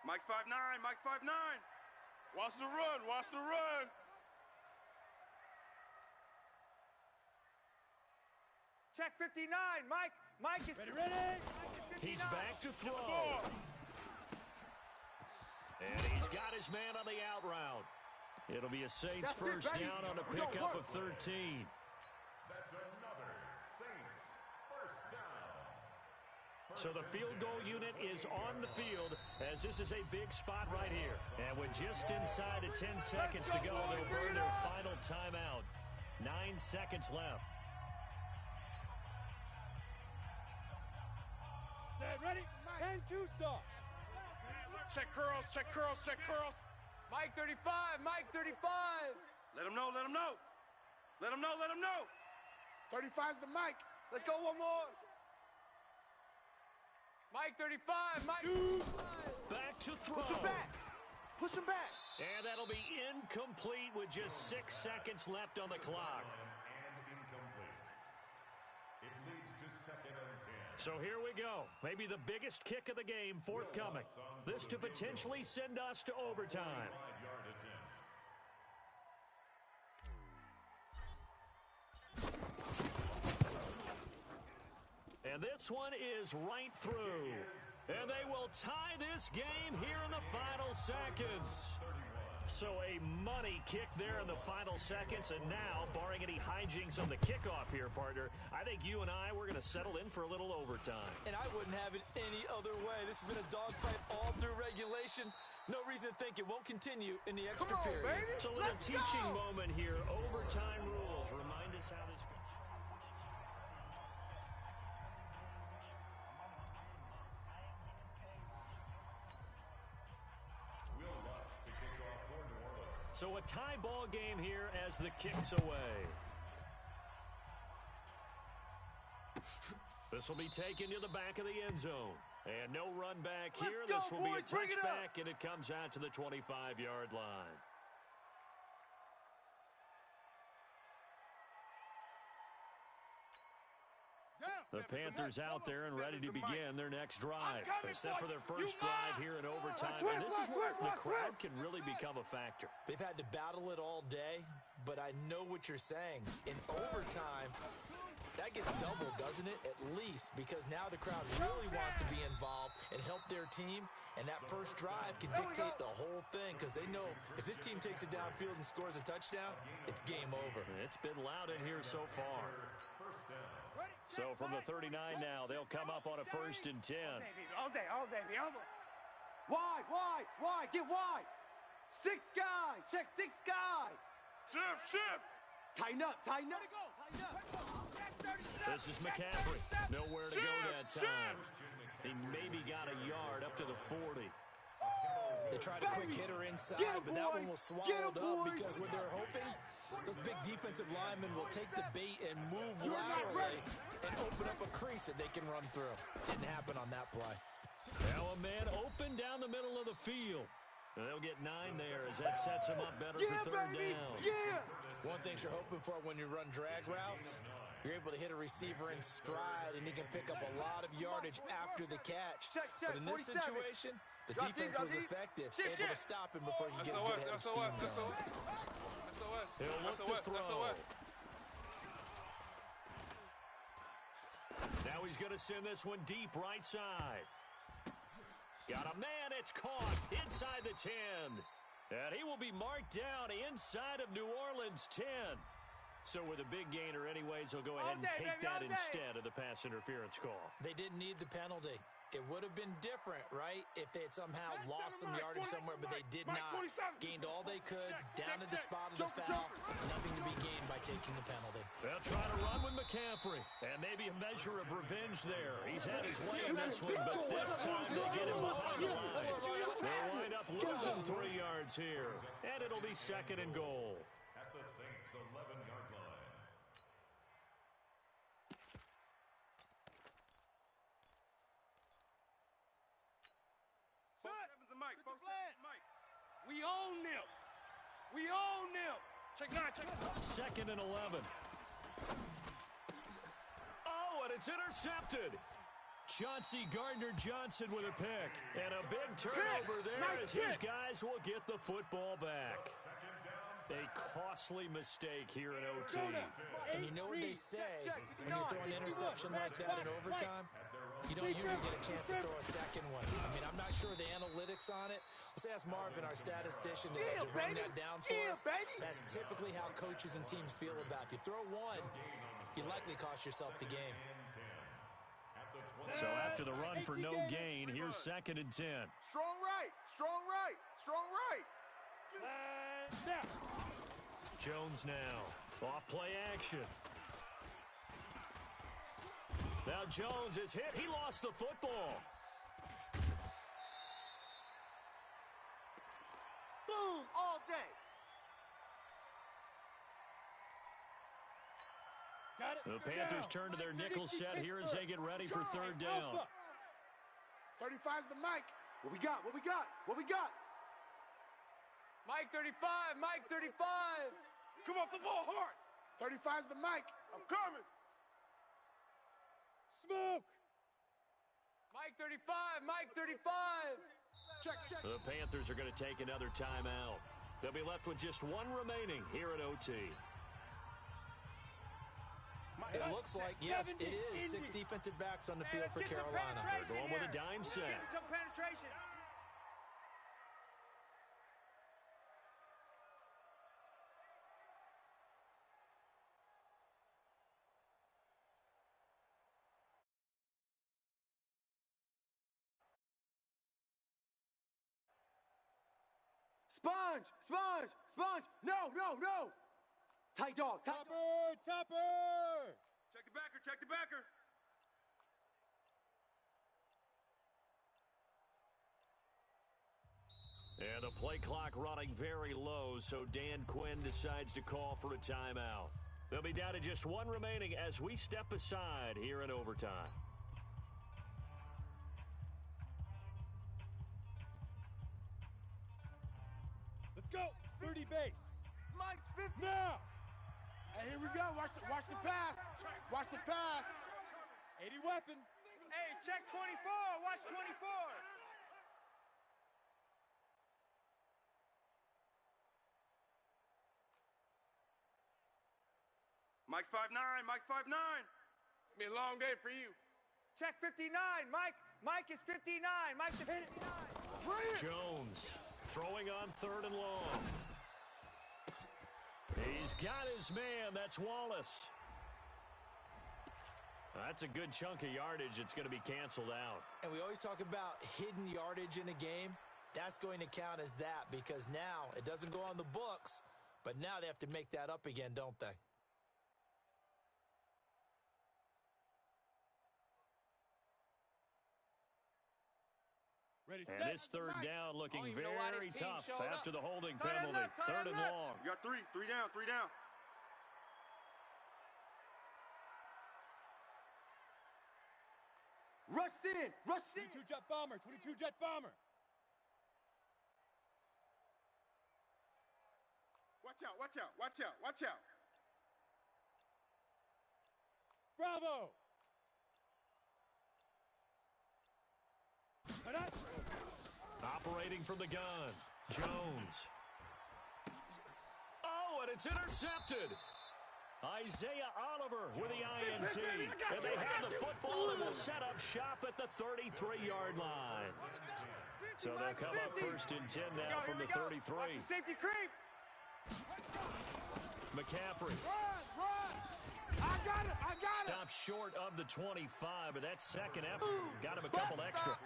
Mike's 5'9", Mike's 5'9". Watch the run, watch the run. Check 59, Mike. Mike is ready. He's back to throw. And he's got his man on the out route. It'll be a Saints first down on a pickup of 13. That's another Saints first down. So the field goal unit is on the field as this is a big spot right here. And with just inside of 10 seconds to go, they'll burn their final timeout. 9 seconds left. Set, ready? 10-2 stop. Check curls, check curls, check curls. Mike 35, Mike 35. Let him know, let him know. Let him know, let him know. 35's the Mike. Let's go one more. Mike 35, Mike 35. Back to throw. Push him back. Push him back. And that'll be incomplete with just 6 seconds left on the clock. And incomplete. It leads to second and 10. So here we go. Maybe the biggest kick of the game forthcoming. This to potentially send us to overtime. 5-yard attempt. And this one is right through. And they will tie this game here in the final seconds. So a money kick there in the final seconds. And now, barring any hijinks on the kickoff here, partner, I think you and I, we're going to settle in for a little overtime. And I wouldn't have it any other way. This has been a dogfight all through regulation. No reason to think it won't continue in the extra period. Baby. So a little teaching moment here. Overtime rules. Remind us how this goes. So a tie ball game here as the kick's away. This will be taken to the back of the end zone. And no run back here. This will be a touchback, and it comes out to the 25-yard line. The Panthers out there and ready to begin their next drive. They're set for their first drive here in overtime. And this is where the crowd can really become a factor. They've had to battle it all day, but I know what you're saying. In overtime, that gets doubled, doesn't it? At least, because now the crowd really wants to be involved and help their team, and that first drive can dictate the whole thing because they know if this team takes it downfield and scores a touchdown, it's game over. It's been loud in here so far. So from the 39 now, they'll come up on a 1st and 10. All day, all day. Wide, get wide. 6 guy, check 6 guy. Shift. Tighten up. This is McCaffrey. Nowhere to go that time. He maybe got a yard up to the 40. They tried a quick hitter inside, but that one was swallowed up because what they're hoping, those big defensive linemen will take the bait and move laterally and open up a crease that they can run through. Didn't happen on that play. Now a man open down the middle of the field. And they'll get 9 there as that sets him up better for 3rd down. One thing you're hoping for when you run drag routes, you're able to hit a receiver in stride and he can pick up a lot of yardage after the catch. But in this situation, the defense was effective, able to stop him before he could get a good head of steam going. He'll look to throw. Now he's going to send this one deep right side. Got a man, it's caught inside the 10. And he will be marked down inside of New Orleans 10. So with a big gainer anyways, he'll go ahead and take that instead of the pass interference call. They didn't need the penalty. It would have been different, right, if they had somehow lost some yardage somewhere, but they did not. Gained all they could, down to the spot of the foul. Nothing to be gained by taking the penalty. They'll try to run with McCaffrey, and maybe a measure of revenge there. He's had his way in this one, but this time they get him behind the line. They'll wind up losing 3 yards here, and it'll be 2nd and goal. At the Saints' 11-yard line. We own them. We own them. Check 9, check 9. 2nd and 11. Oh, and it's intercepted. Chauncey Gardner-Johnson with a pick. And a big turnover there as his guys will get the football back. A costly mistake here in OT. And you know what they say, when you throw an interception like that in overtime, you don't usually get a chance to throw a second one. I mean, I'm not sure the analytics on it. Let's ask Marvin, our statistician, to bring that down for us. That's typically how coaches and teams feel about it. If you throw one, you likely cost yourself the game. So after the run for no gain, here's 2nd and 10. Strong right, strong right, strong right. Jones now. Off play action. Now Jones is hit. He lost the football. Boom all day. Got it. The Panthers turn to their nickel set here as they get ready for 3rd down. 35's the Mike. What we got? What we got? What we got? Mike 35, Mike 35. Come off the ball hard. 35's the Mike. I'm coming. Smoke. Mike 35, Mike 35. Check, check. The Panthers are going to take another timeout. They'll be left with just one remaining here at OT. It looks like, yes, it is 6 defensive backs on the field for Carolina. They're going with a dime set. Some penetration. Sponge! Sponge! Sponge! No, no, no! Tight dog, tight dog. Topper! Check the backer, check the backer. And the play clock running very low, so Dan Quinn decides to call for a timeout. They'll be down to just one remaining as we step aside here in overtime. Let's go. 30 base. Mike's 50. Now. Hey, here we go. Watch the pass. Watch the pass. 80 weapon. Hey, check 24. Watch 24. Mike's 5'9". Mike's 5'9". It's gonna be a long day for you. Check 59. Mike is 59. Mike's 59. Jones throwing on 3rd and long. He's got his man. That's Wallace. That's a good chunk of yardage. It's going to be canceled out. And we always talk about hidden yardage in a game. That's going to count as that because now it doesn't go on the books, but now they have to make that up again, don't they? Ready, And this 3rd down looking very tough after the holding penalty. 3rd and long. You got three down. Rush in. 22 jet bomber. 22 jet bomber. Watch out. Bravo. Operating from the gun, Jones. Oh, and it's intercepted. Isaiah Oliver with the INT. And they have the football and will set up shop at the 33-yard line. So they'll come up 1st and 10 now from the 33. Watch the safety creep. McCaffrey. Run. I got it. Stopped short of the 25, but that second effort got him a couple extra.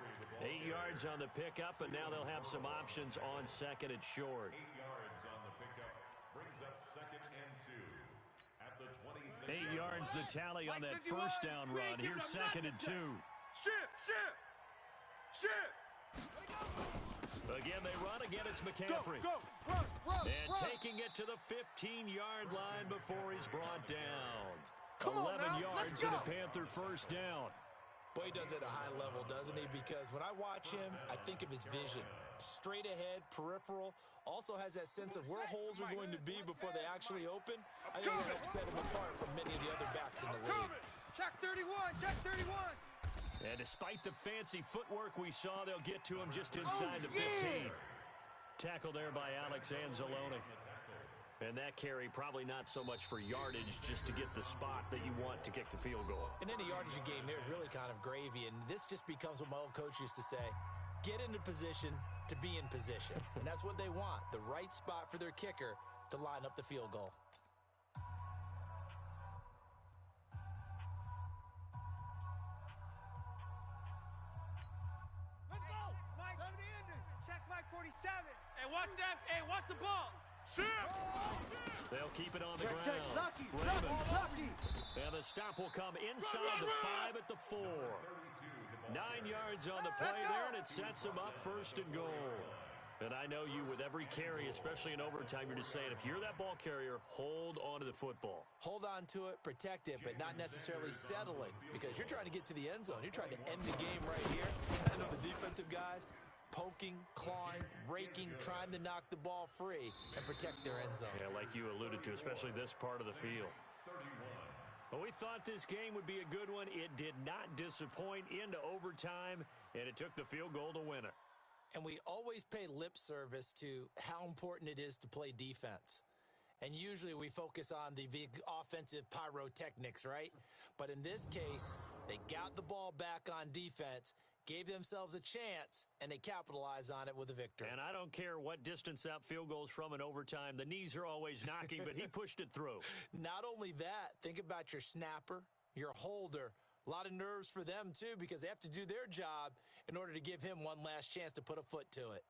8 yards on the pickup, and now they'll have some options on 2nd and short. 8 yards on the pickup brings up 2nd and 2 at the 26. 8 yards the tally on that 1st down run. Here's 2nd and 2. Ship. Again, they run. Again, it's McCaffrey. Go. Run. And taking it to the 15-yard line before he's brought down. Come 11 on now. yards and a Panther 1st down. Boy, he does it at a high level, doesn't he? Because when I watch him, I think of his vision. Straight ahead, peripheral, also has that sense of where holes are going to be before they actually open. I think that helps set him apart from many of the other backs in the league. Check 31, check 31. And despite the fancy footwork we saw, they'll get to him just inside the 15. Tackle there by Alex Anzalone. And that carry probably not so much for yardage, just to get the spot that you want to kick the field goal. In any yardage game, there's really kind of gravy, and this just becomes what my old coach used to say. Get into position to be in position. And that's what they want, the right spot for their kicker to line up the field goal. Let's go. Mike, check Mike 47. Hey, watch that. Hey, watch the ball. They'll keep it on the ground. Check. Lucky. And the stop will come inside the 5 at the 4. 9 yards on the play there, and it sets them up 1st and goal. And I know you, with every carry, especially in overtime, you're just saying, if you're that ball carrier, hold on to the football. Hold on to it, protect it, but not necessarily settle it, because you're trying to get to the end zone. You're trying to end the game right here. I know the defensive guys poking, clawing, raking, trying to knock the ball free and protect their end zone. Yeah, like you alluded to, especially this part of the field. But we thought this game would be a good one. It did not disappoint into overtime, and it took the field goal to win it. And we always pay lip service to how important it is to play defense. And usually we focus on the big offensive pyrotechnics, right? But in this case, they got the ball back on defense, gave themselves a chance, and they capitalized on it with a victory. And I don't care what distance that field goes from in overtime. The knees are always knocking, but he pushed it through. Not only that, think about your snapper, your holder. A lot of nerves for them, too, because they have to do their job in order to give him one last chance to put a foot to it.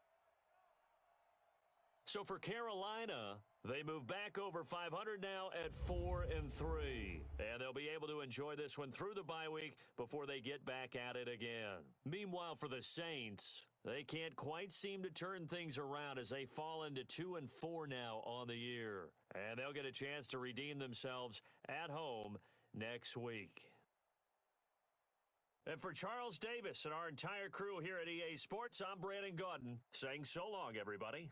So for Carolina, they move back over 500 now at 4-3. And they'll be able to enjoy this one through the bye week before they get back at it again. Meanwhile, for the Saints, they can't quite seem to turn things around as they fall into 2-4 now on the year. And they'll get a chance to redeem themselves at home next week. And for Charles Davis and our entire crew here at EA Sports, I'm Brandon Gaudin saying so long, everybody.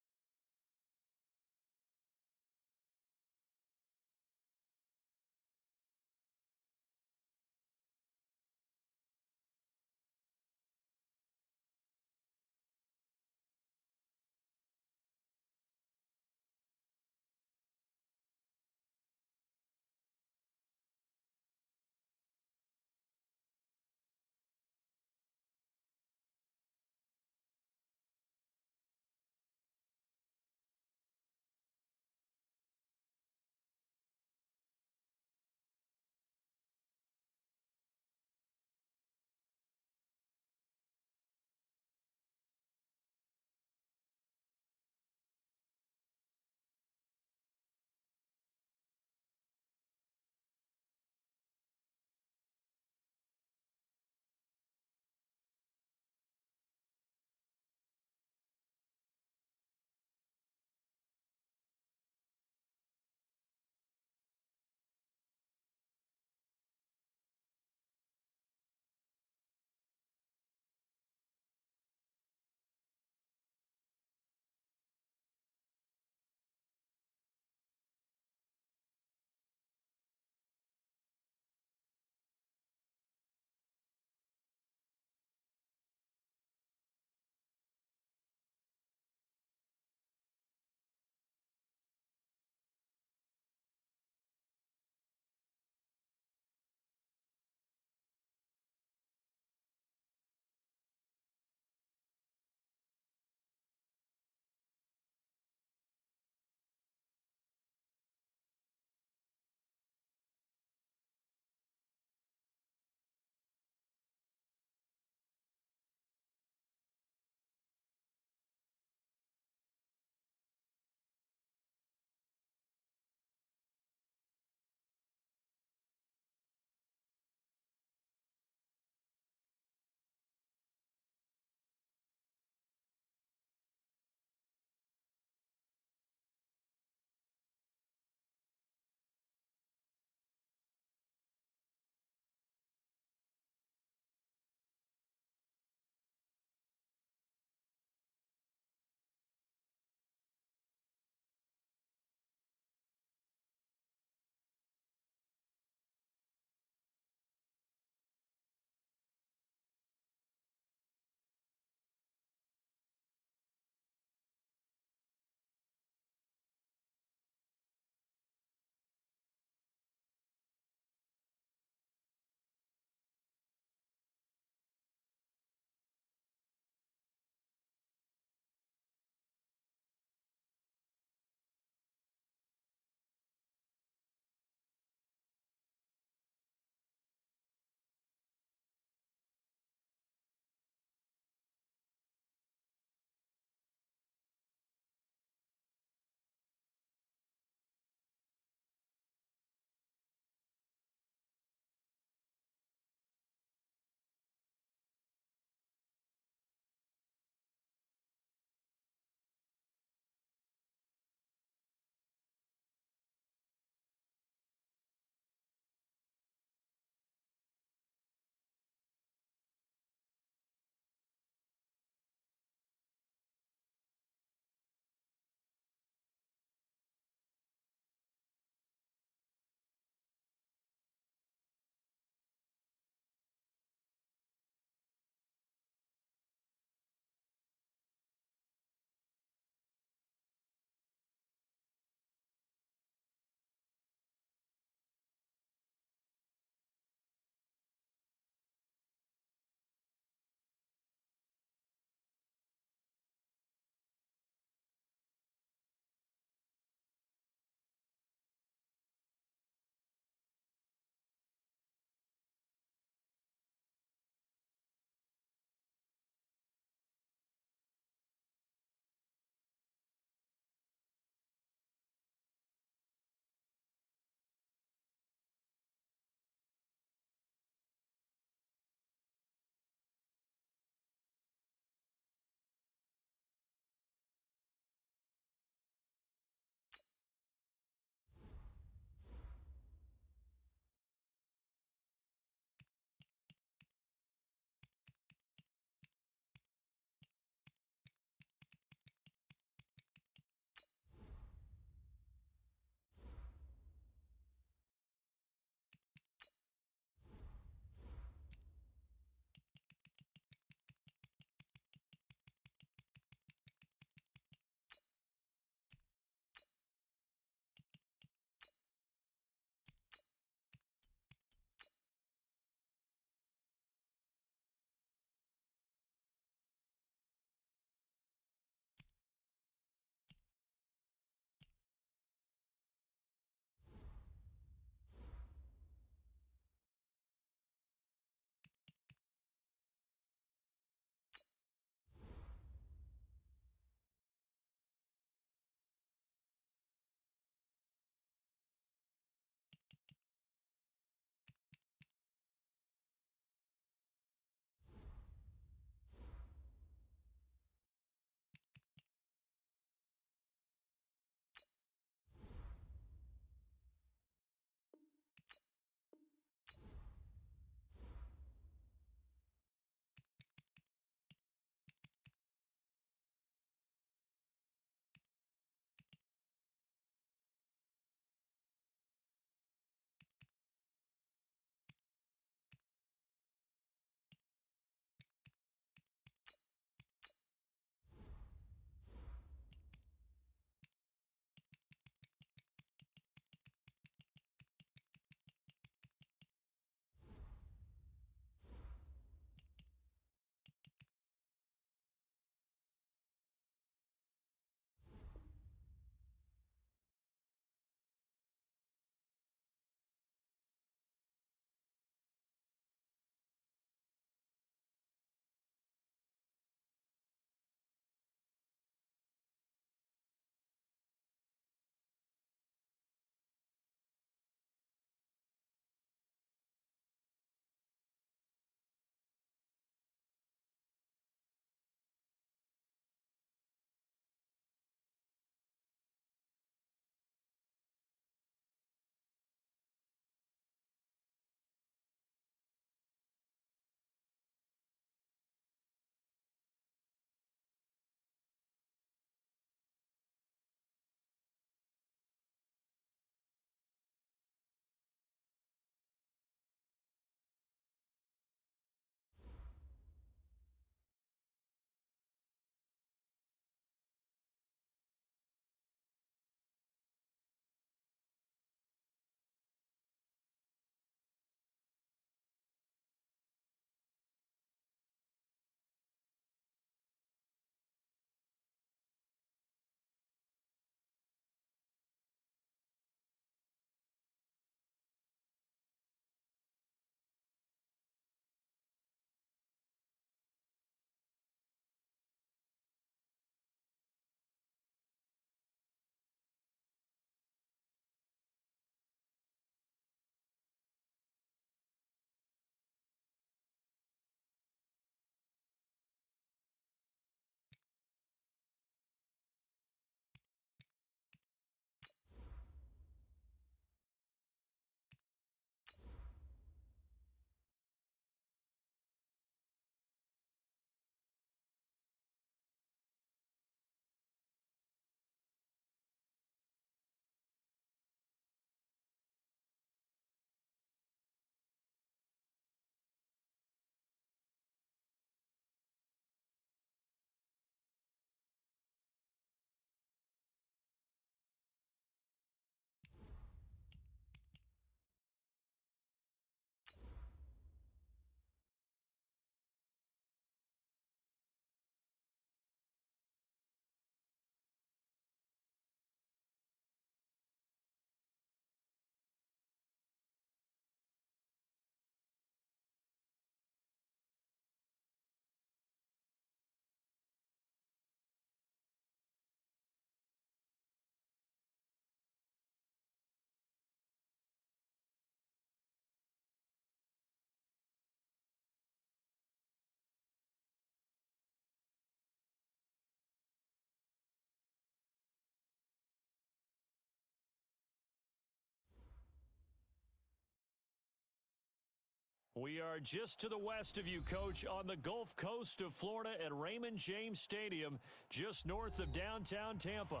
We are just to the west of you, Coach, on the Gulf Coast of Florida at Raymond James Stadium, just north of downtown Tampa.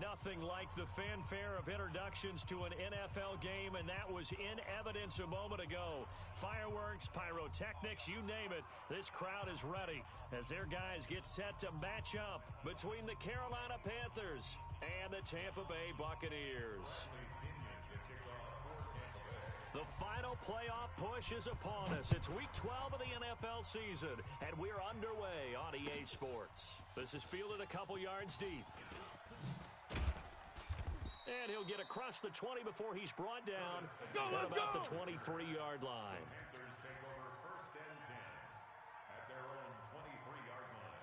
Nothing like the fanfare of introductions to an NFL game, and that was in evidence a moment ago. Fireworks, pyrotechnics, you name it, this crowd is ready as their guys get set to match up between the Carolina Panthers and the Tampa Bay Buccaneers. The final playoff push is upon us. It's Week 12 of the NFL season, and we're underway on EA Sports. This is fielded a couple yards deep. And he'll get across the 20 before he's brought down at about the 23-yard line. Panthers take over 1st and 10 at their own 23-yard line.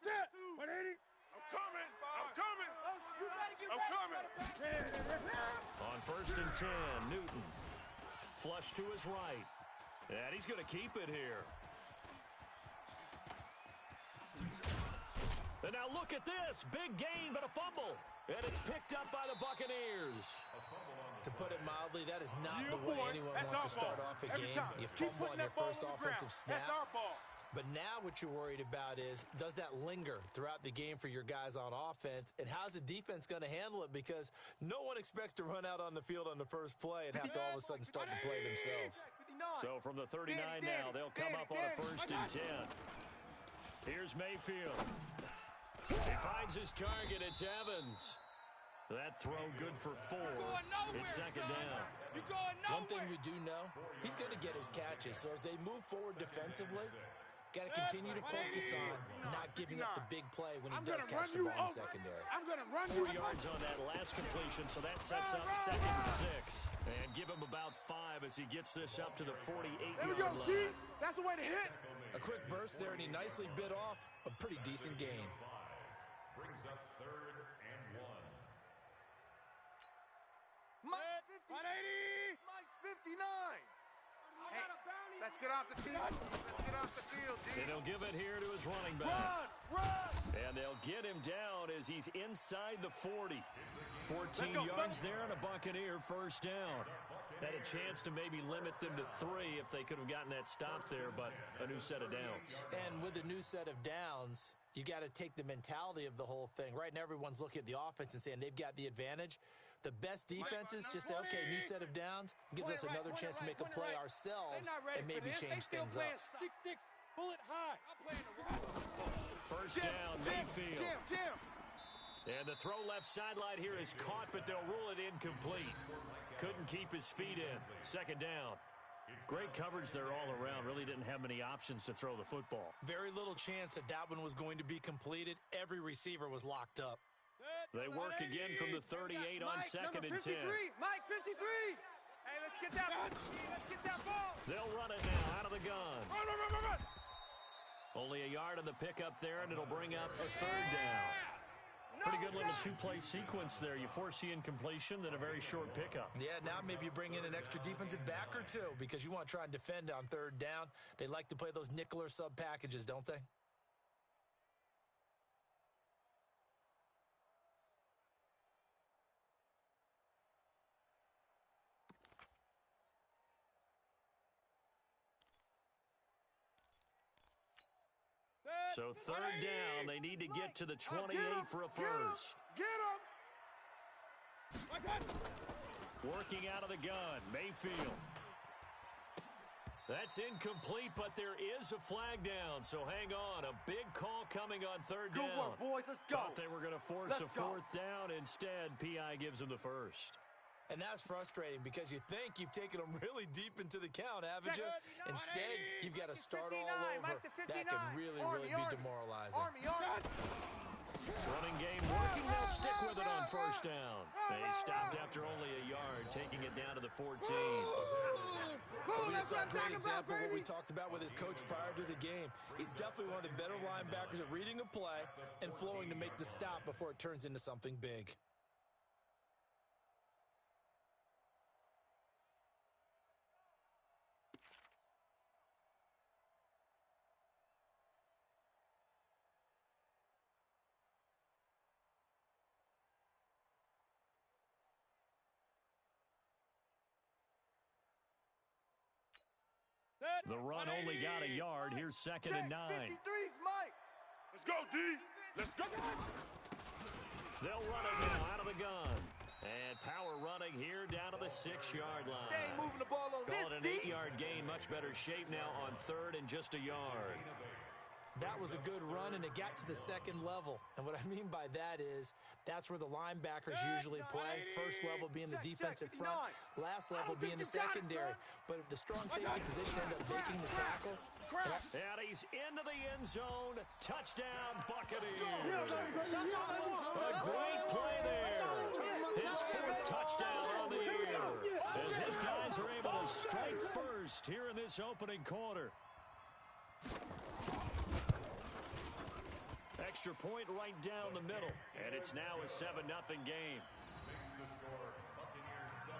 Set. 180. I'm coming. I'm coming. On 1st and 10, Newton. Flush to his right. And he's going to keep it here. And now look at this. Big gain, but a fumble. And it's picked up by the Buccaneers. To put it mildly, that is not the way anyone wants to start off a game. You fumble on your first offensive snap. That's our ball. But now what you're worried about is, does that linger throughout the game for your guys on offense? And how's the defense going to handle it? Because no one expects to run out on the field on the first play and have to all of a sudden start to play themselves. So from the 39 now, they'll come up on a 1st and 10. Here's Mayfield. He finds his target. It's Evans. That throw good for 4. It's 2nd down. One thing we do know, he's going to get his catches. So as they move forward defensively, got to continue to focus on not giving up the big play when he does catch the ball in the secondary. I'm going to run 4 yards on that last completion, so that sets up 2nd and 6. And give him about 5 as he gets this up to the 48-yard line. That's the way to hit. A quick burst there, and he nicely bit off a pretty decent gain. Brings up 3rd and 1. Mike 50. 180. Mike's 59. Hey, let's get off the field. Let's get off the field, D. And he'll give it here to his running back. Run! And they'll get him down as he's inside the 40. 14 yards there and a Buccaneer 1st down. Had a chance to maybe limit them to 3 if they could have gotten that stop there, but a new set of downs. And with a new set of downs, you got to take the mentality of the whole thing. Right now, everyone's looking at the offense and saying they've got the advantage. The best defenses just say, okay, new set of downs, gives us another chance to make a play ourselves and maybe change things up. 6-6, bullet high. 1st down, Mayfield. Jim. And the throw left sideline here is caught, but they'll rule it incomplete. Couldn't keep his feet in. 2nd down. Great coverage there all around. Really didn't have many options to throw the football. Very little chance that one was going to be completed. Every receiver was locked up. They work again from the 38 on 2nd and 10. Mike 53. Hey, let's get that ball. They'll run it now out of the gun. Run. Only a yard on the pickup there, and it'll bring up a 3rd down. Pretty good little 2-play sequence there. You force the incompletion, then a very short pickup. Yeah, now maybe you bring in an extra defensive back or 2 because you want to try and defend on 3rd down. They like to play those nickel or sub packages, don't they? So 3rd down, they need to get to the 28 for a 1st. Get him! Working out of the gun, Mayfield. That's incomplete, but there is a flag down, so hang on. A big call coming on 3rd down. Good work, boys. Let's go. Thought they were going to force a 4th down. Instead, P.I. gives them the 1st. And that's frustrating because you think you've taken them really deep into the count, haven't you? Instead, you've got to start all over. That can really be demoralizing. Running game working. They'll stick with it on 1st down. They stopped after only a yard, taking it down to the 14. We just saw a great example of what we talked about with his coach prior to the game. He's definitely one of the better linebackers at reading a play and flowing to make the stop before it turns into something big. The run only got a yard. Here's 2nd and 9. 53's Mike. Let's go, D. Let's go. They'll run it now out of the gun. And power running here down to the 6-yard line. They ain't moving the ball on Call it an this, 8-yard gain. Much better shape now on 3rd and just a yard. That was a good run, and it got to the 2nd level. And what I mean by that is that's where the linebackers usually play. First level being the defensive front, last level being the secondary. But if the strong safety position ended up making the tackle. And he's into the end zone. Touchdown, Buccaneers. A great play there. His 4th touchdown on the year. As his guys are able to strike first here in this opening quarter. Extra point right down the middle. And it's now a 7-0 game. Makes the score Buccaneers 7,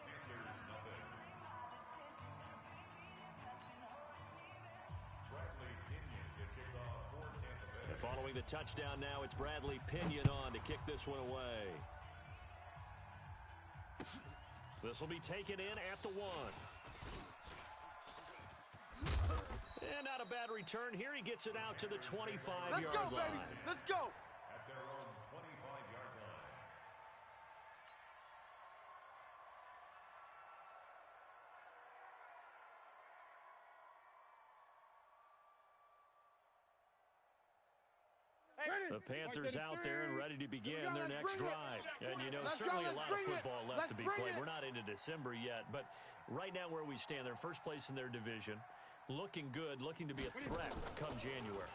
Panthers 0. Bradley Pinion to kick off for Tampa Bay. And following the touchdown now, it's Bradley Pinion on to kick this one away. This will be taken in at the 1. And not a bad return here. He gets it out to the 25-yard line. Let's go, baby. Let's go. At their own 25-yard line. The Panthers out there and ready to begin their next drive. And, you know, certainly a lot of football left to be played. We're not into December yet, but right now where we stand, they're first place in their division. Looking good, looking to be a threat come January.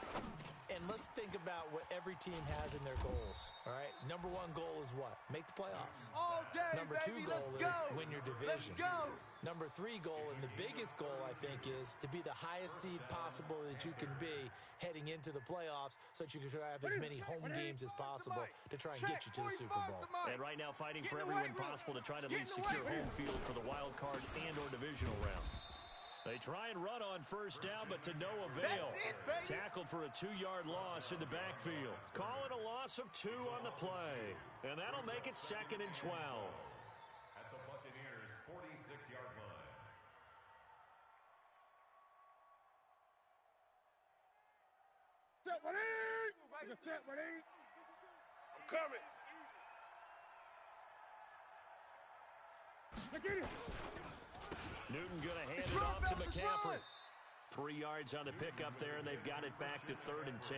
And let's think about what every team has in their goals, all right? Number 1 goal is what? Make the playoffs. All day, Number 2 goal is win your division. Let's go. Number 3 goal, and the biggest goal, I think, is to be the highest seed possible that you can be heading into the playoffs so that you can have as many home games as possible to try and get you to the Super Bowl. And right now fighting for every win possible to try to at least secure home field for the wild card and or divisional round. They try and run on first down, but to no avail. Tackled for a 2-yard loss in the backfield. Call it a loss of 2 on the play. And that'll make it 2nd and 12. At the Buccaneers' 46-yard line. Set 1-8. Set 1-8. I'm coming. Look at it. Newton going to hand it off to McCaffrey. 3 yards on the pickup there, and they've got it back to 3rd and 10.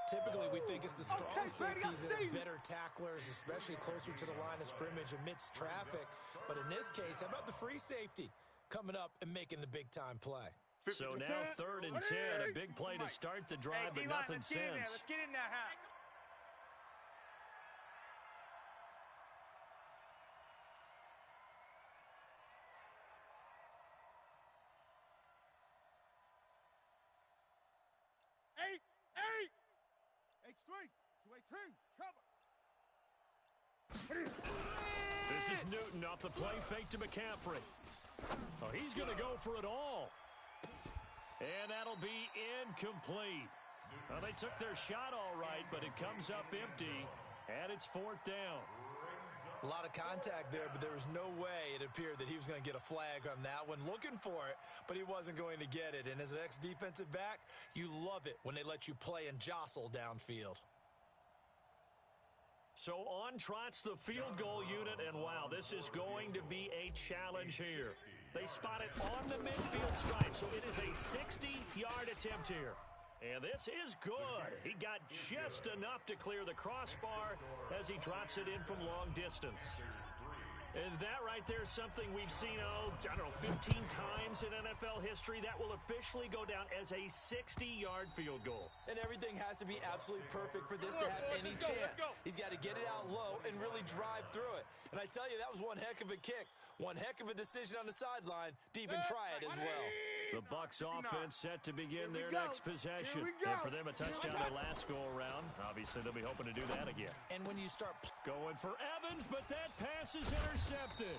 Typically, we think it's the strong safeties that are better tacklers, especially closer to the line of scrimmage amidst traffic. But in this case, how about the free safety coming up and making the big-time play? So now 3rd and 10, a big play to start the drive, but nothing since. Let's get in there, Hack. This is Newton off the play fake to McCaffrey. Oh, he's going to go for it all. And that'll be incomplete. Well, they took their shot all right, but it comes up empty, and it's 4th down. A lot of contact there, but there was no way it appeared that he was going to get a flag on that one. Looking for it, but he wasn't going to get it. And as an ex-defensive back, you love it when they let you play and jostle downfield. So on trots the field goal unit, and wow, this is going to be a challenge here. They spot it on the midfield stripe, so it is a 60-yard attempt here. And this is good. He got just enough to clear the crossbar as he drops it in from long distance. And that right there is something we've seen, I don't know, 15 times in NFL history. That will officially go down as a 60-yard field goal. And everything has to be absolutely perfect for this to have any chance. He's got to get it out low and really drive through it. And I tell you, that was one heck of a kick. One heck of a decision on the sideline to even try it as well. The Bucs offense set to begin their next possession. And for them, a touchdown their last go-around. Obviously, they'll be hoping to do that again. And when you start going for Evans, but that pass is intercepted.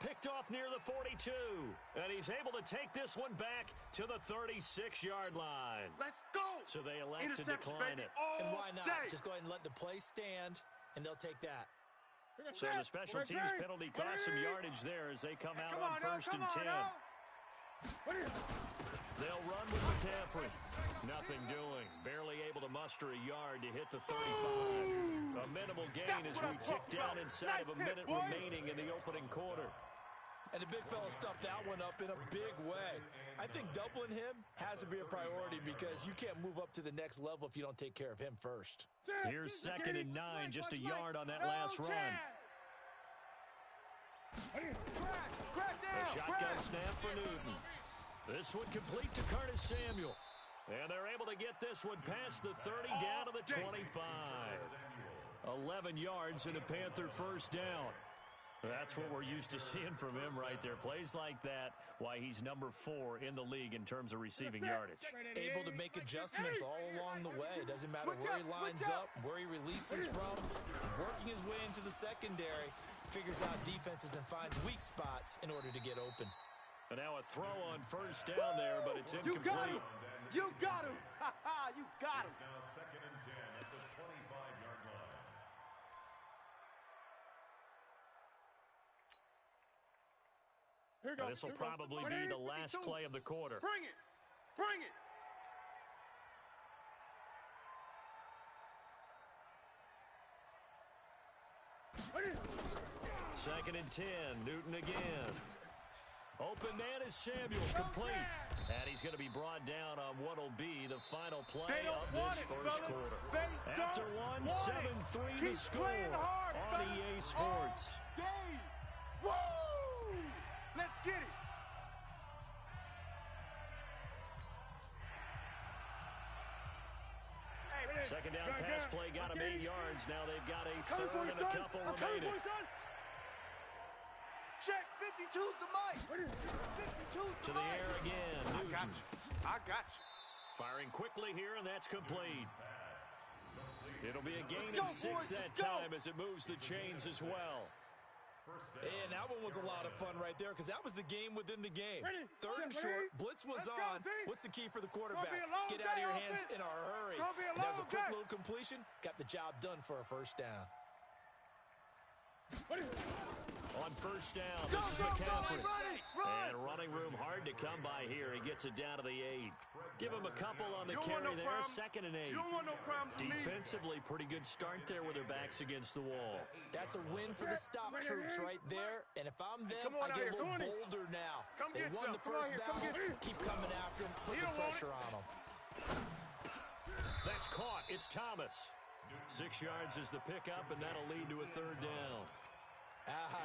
Picked off near the 42. And he's able to take this one back to the 36-yard line. Let's go. So they elect to decline it. And why not? Just go ahead and let the play stand, and they'll take that. So the special teams penalty cost some yardage there as they come out on 1st and 10. They'll run with McCaffrey. Nothing doing. Barely able to muster a yard to hit the 35. A minimal gain as we tick down inside of a minute remaining in the opening quarter. And the big fella stuffed that one up in a big way. I think doubling him has to be a priority because you can't move up to the next level if you don't take care of him first. Here's 2nd and 9, just a yard on that last run. A shotgun snap for Newton. This one complete to Curtis Samuel. And they're able to get this one past the 30 down to the 25. 11 yards and a Panther first down. That's what we're used to seeing from him right there. Plays like that, why he's number 4 in the league in terms of receiving yardage. Able to make adjustments all along the way. Doesn't matter where he lines up, where he releases from. Working his way into the secondary, figures out defenses and finds weak spots in order to get open. And now a throw on first down there, but it's incomplete. You got him. You got him. Now 2nd and 10 at the 25-yard line. This will probably be the last play of the quarter. Bring it. Bring it. 2nd and 10, Newton again. Open man is Samuel, complete. And he's going to be brought down on what will be the final play of this first quarter. After one, 7-3 to score on EA Sports. Woo! Let's get it. Second down pass play got him 8 yards. Now they've got a 3rd and a couple remaining. Check, 52's the mic. 52's To the air again, Newton. I got you. Firing quickly here, and that's complete. It'll be a gain of 6 that time as it moves the chains as well. And that one was a lot of fun right there because that was the game within the game. 3rd and short, blitz was on. What's the key for the quarterback? Get out of your hands in a hurry. And that was a quick little completion. Got the job done for a first down. On first down, this is McCaffrey. And running room hard to come by here. He gets it down to the 8. Give him a couple on the carry there. 2nd and 8. You don't want no problem with me. Defensively, pretty good start there with their backs against the wall. That's a win for the stop troops right there. And if I'm them, I get a little bolder now. They won the first battle. Keep coming after him. Put the pressure on them. That's caught. It's Thomas. 6 yards is the pickup, and that'll lead to a 3rd down.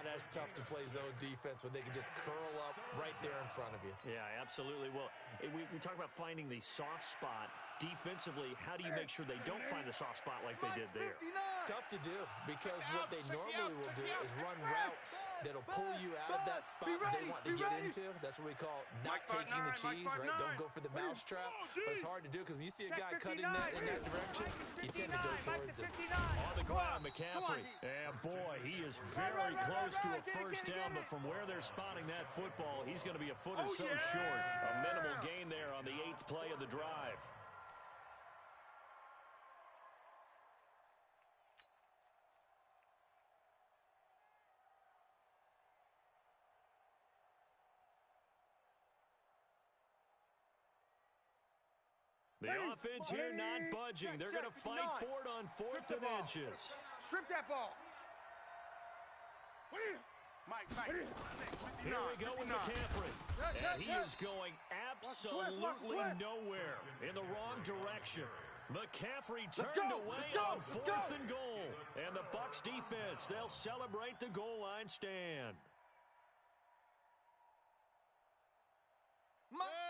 That's tough to play zone defense when they can just curl up right there in front of you. Yeah, absolutely. Well, we talk about finding the soft spot. Defensively, how do you make sure they don't find the soft spot like they did there? Tough to do because what they normally will do is run routes that'll pull you out of that spot they want to get into. That's what we call not taking the cheese, right? Don't go for the mousetrap. But it's hard to do because when you see a guy cutting that in that direction, you tend to go towards him. On the ground, McCaffrey. And boy, he is very close to a first down, but from where they're spotting that football, he's going to be a foot or so short. A minimal gain there on the 8th play of the drive. The offense here not budging. They're going to fight for it on 4th and inches. Strip that ball. Mike. Here we go with McCaffrey. And he is going absolutely nowhere in the wrong direction. McCaffrey turned away on 4th and goal. And the Bucs defense, they'll celebrate the goal line stand.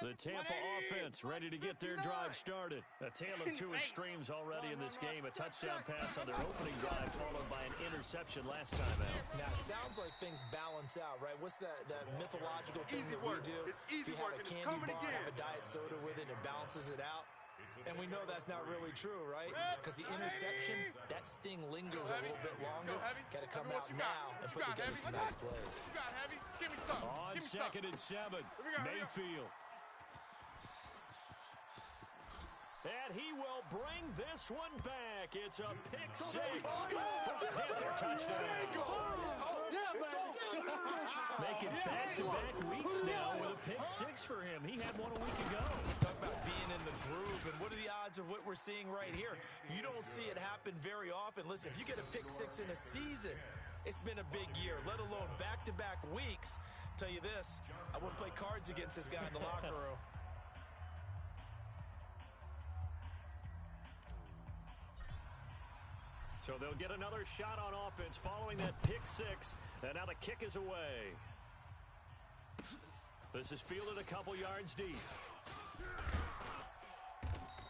The Tampa offense ready to get their drive started. A tale of two extremes already in this game. A touchdown pass on their opening drive followed by an interception last time out. Now, it sounds like things balance out, right? What's that mythological thing that we do? If you have a candy bar, have a diet soda with it, it balances it out. And we know that's not really true, right? Because the interception, that sting lingers a little bit longer. Got to come out now and put together some nice plays. On 2nd and 7, Mayfield. And he will bring this one back. It's a pick six for a Panther touchdown. Making back-to-back weeks now with a pick six for him. He had one a week ago. Talk about being in the groove, and what are the odds of what we're seeing right here? You don't see it happen very often. Listen, if you get a pick six in a season, it's been a big year, let alone back-to-back weeks. Tell you this, I wouldn't play cards against this guy in the locker room. So they'll get another shot on offense following that pick six. And now the kick is away. This is fielded a couple yards deep.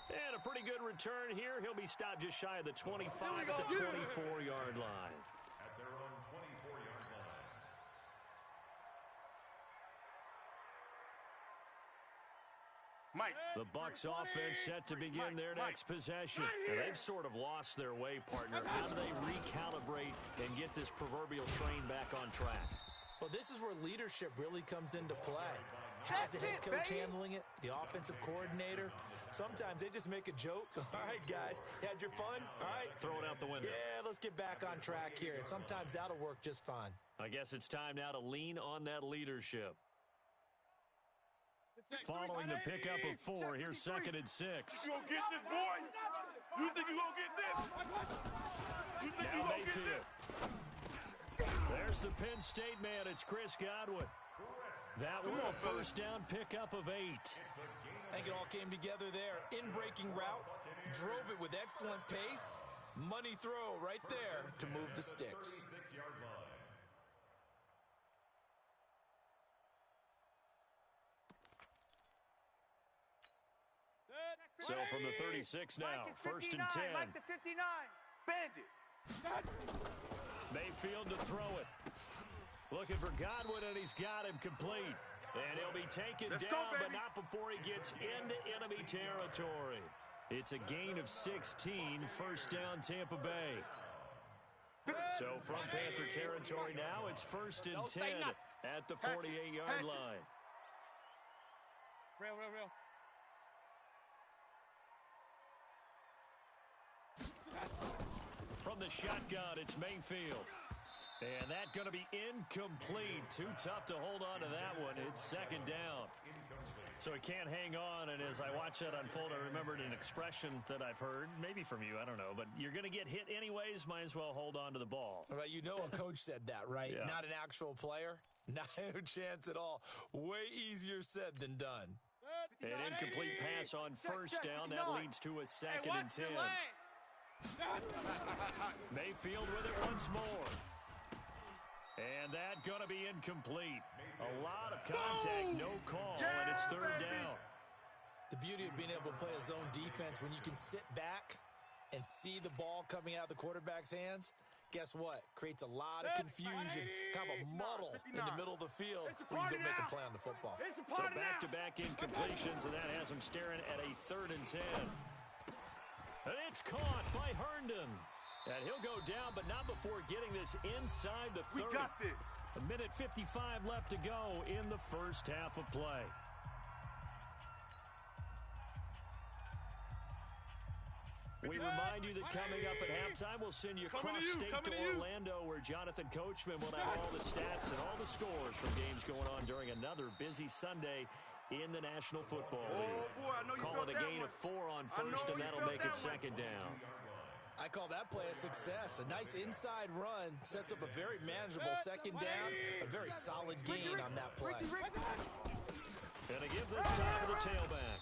And a pretty good return here. He'll be stopped just shy of the 25 at the 24-yard line. At their own 24-yard line. Mike. The Bucs offense set to begin their next possession. And they've sort of lost their way, partner. How do they recalibrate and get this proverbial train back on track? Well, this is where leadership really comes into play. How's the head coach handling it? The offensive coordinator? Sometimes they just make a joke. All right, guys, you had your fun? All right. Throw it out the window. Yeah, let's get back on track here. And sometimes that'll work just fine. I guess it's time now to lean on that leadership. Following the pickup of 4, here's 2nd and 6. You gonna get this, boy? You think you gonna get this? You think you Now gonna get Mayfield. There's the Penn State man. It's Chris Godwin. That one a first down pickup of 8. I think it all came together there. In-breaking route, drove it with excellent pace. Money throw right there to move the sticks. So from the 36 now, 1st and 10. Mike to 59. Bandit. Mayfield to throw it. Looking for Godwin, and he's got him complete. And he'll be taken down, but not before he gets into enemy territory. It's a gain of 16, 1st down Tampa Bay. So from Panther territory now, it's 1st and 10 at the 48-yard line. Real. From the shotgun, it's Mayfield. And that's going to be incomplete. Too tough to hold on to that one. It's 2nd down. So he can't hang on, and as I watch that unfold, I remembered an expression that I've heard, maybe from you, I don't know, but you're going to get hit anyways, might as well hold on to the ball. Well, you know a coach said that, right? Yeah. Not an actual player. Not a chance at all. Way easier said than done. An incomplete pass on 1st down. That leads to a 2nd and 10. Mayfield with it once more. And that's going to be incomplete. A lot of contact, no call, and it's 3rd down. The beauty of being able to play a zone defense when you can sit back and see the ball coming out of the quarterback's hands, guess what? Creates a lot of confusion, kind of a muddle in the middle of the field when you go make a play on the football. So back-to-back incompletions, and that has him staring at a 3rd and 10. And it's caught by Herndon. And he'll go down, but not before getting this inside the 30. We got this. A minute 55 left to go in the first half of play. We remind you that coming up at halftime, we'll send you cross-state to Orlando, where Jonathan Coachman will have all the stats and all the scores from games going on during another busy Sunday in the National Football League. Boy, I know you Call it a gain of 4 on 1st, and that'll make it 2nd down. I call that play a success. A nice inside run sets up a very manageable 2nd down, a very solid gain on that play. And a give this time to the tailback.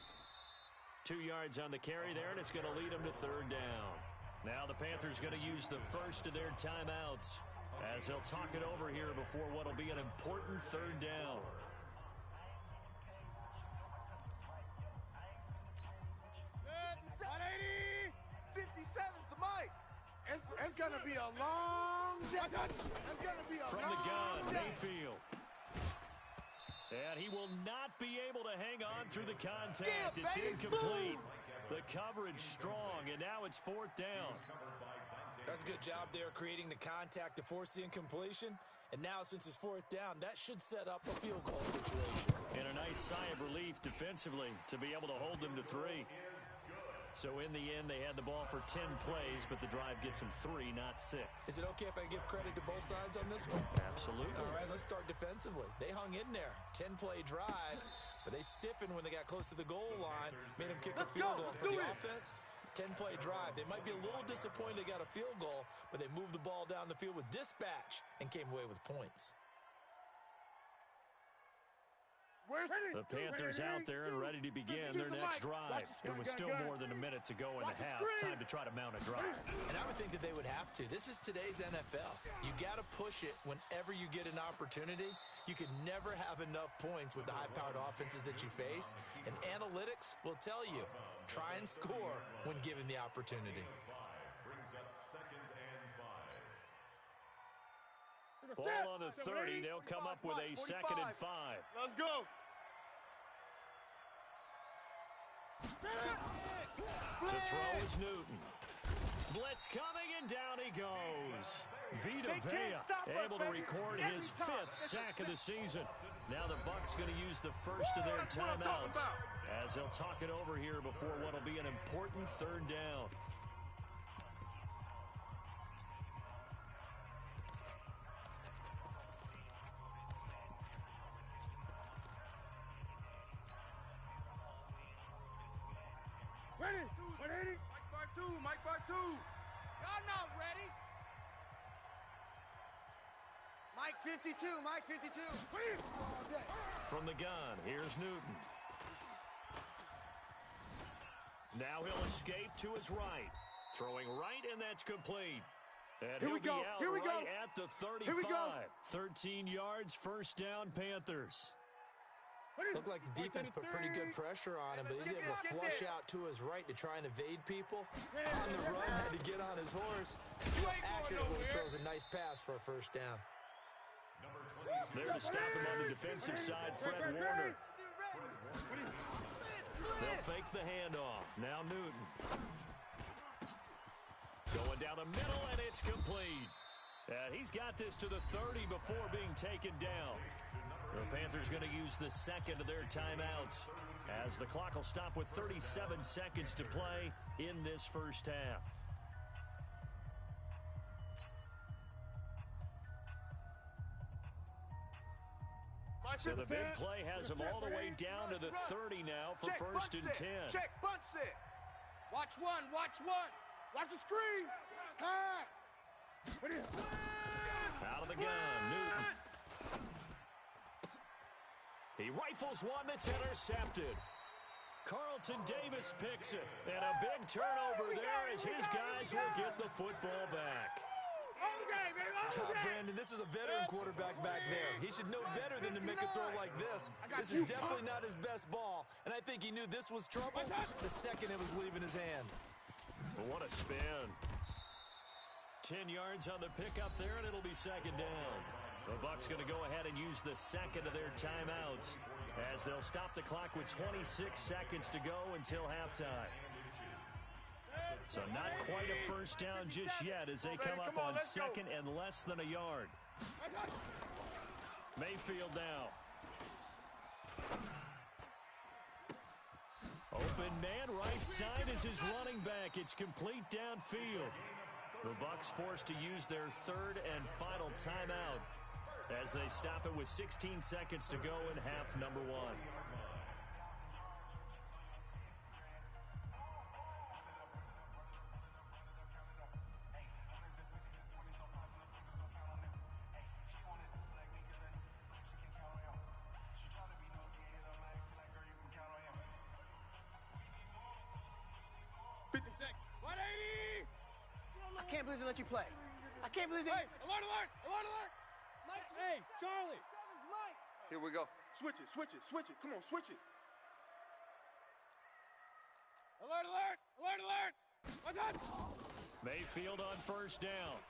2 yards on the carry there, and it's going to lead them to 3rd down. Now the Panthers going to use the first of their timeouts as they'll talk it over here before what will be an important 3rd down. It's going to be a long day. It's going to be a From long the gun, day. Mayfield. And he will not be able to hang on through the contact. It's incomplete. The coverage strong, and now it's 4th down. That's a good job there creating the contact to force the incompletion. And now since it's 4th down, that should set up a field goal situation. And a nice sigh of relief defensively to be able to hold them to 3. So in the end, they had the ball for 10 plays, but the drive gets them 3, not 6. Is it okay if I give credit to both sides on this one? Absolutely. All right, let's start defensively. They hung in there. 10-play drive, but they stiffened when they got close to the goal line, made them kick a field goal. For the offense, 10-play drive. They might be a little disappointed they got a field goal, but they moved the ball down the field with dispatch and came away with points. The Panthers out there and ready to begin their next drive. It was still more than a minute to go in the half. Time to try to mount a drive. And I would think that they would have to. This is today's NFL. You got to push it whenever you get an opportunity. You can never have enough points with the high-powered offenses that you face. And analytics will tell you, try and score when given the opportunity. Brings up 2nd and 5. Ball on the 30. They'll come up with a 2nd and 5. Let's go. To throw is Newton. Blitz coming, and down he goes. Vita Vea able to record his 5th sack of the season. Now the Bucs going to use the first of their timeouts as they'll talk it over here before what will be an important 3rd down. Ready? 180? Mike Bar 2. Y'all not ready. Mike 52, Mike 52. From the gun, here's Newton. Now he'll escape to his right. Throwing right, and that's complete. And he'll be out right at the 35. 13 yards, 1st down, Panthers. Looked like the defense put pretty good pressure on him, but he's able to flush out to his right to try and evade people. On the run, had to get on his horse. Still accurate when he throws a nice pass for a 1st down. There to stop him on the defensive side, Fred Warner. They'll fake the handoff. Now Newton. Going down the middle, and it's complete. And he's got this to the 30 before being taken down. The Panthers going to use the 2nd of their timeouts as the clock will stop with 37 seconds to play in this 1st half. So the big play has them all the way down to the 30 now for 1st and 10. Check, bunch set. Watch one, watch one. Watch the screen. Pass. Out of the gun, Newton. He rifles one that's intercepted. Carlton Davis picks it. And a big turnover there as his guys will get the football back. Brandon, this is a veteran quarterback back there. He should know better than to make a throw like this. This is definitely not his best ball, and I think he knew this was trouble the second it was leaving his hand. What a spin. 10 yards on the pickup there, and it'll be 2nd down. The Bucs going to go ahead and use the 2nd of their timeouts as they'll stop the clock with 26 seconds to go until halftime. So not quite a 1st down just yet as they come up on 2nd and less than a yard. Mayfield now. Open man, right side is his running back. It's complete downfield. The Bucs forced to use their 3rd and final timeout as they stop it with 16 seconds to go in half number 1. I can't believe they let you play. I can't believe they... Hey, alert, alert, alert, alert! Mike's hey, Charlie! Seven's Mike! Here we go. Switch it, switch it, switch it. Come on, switch it. Alert, alert, alert, alert! What's up? Mayfield on 1st down.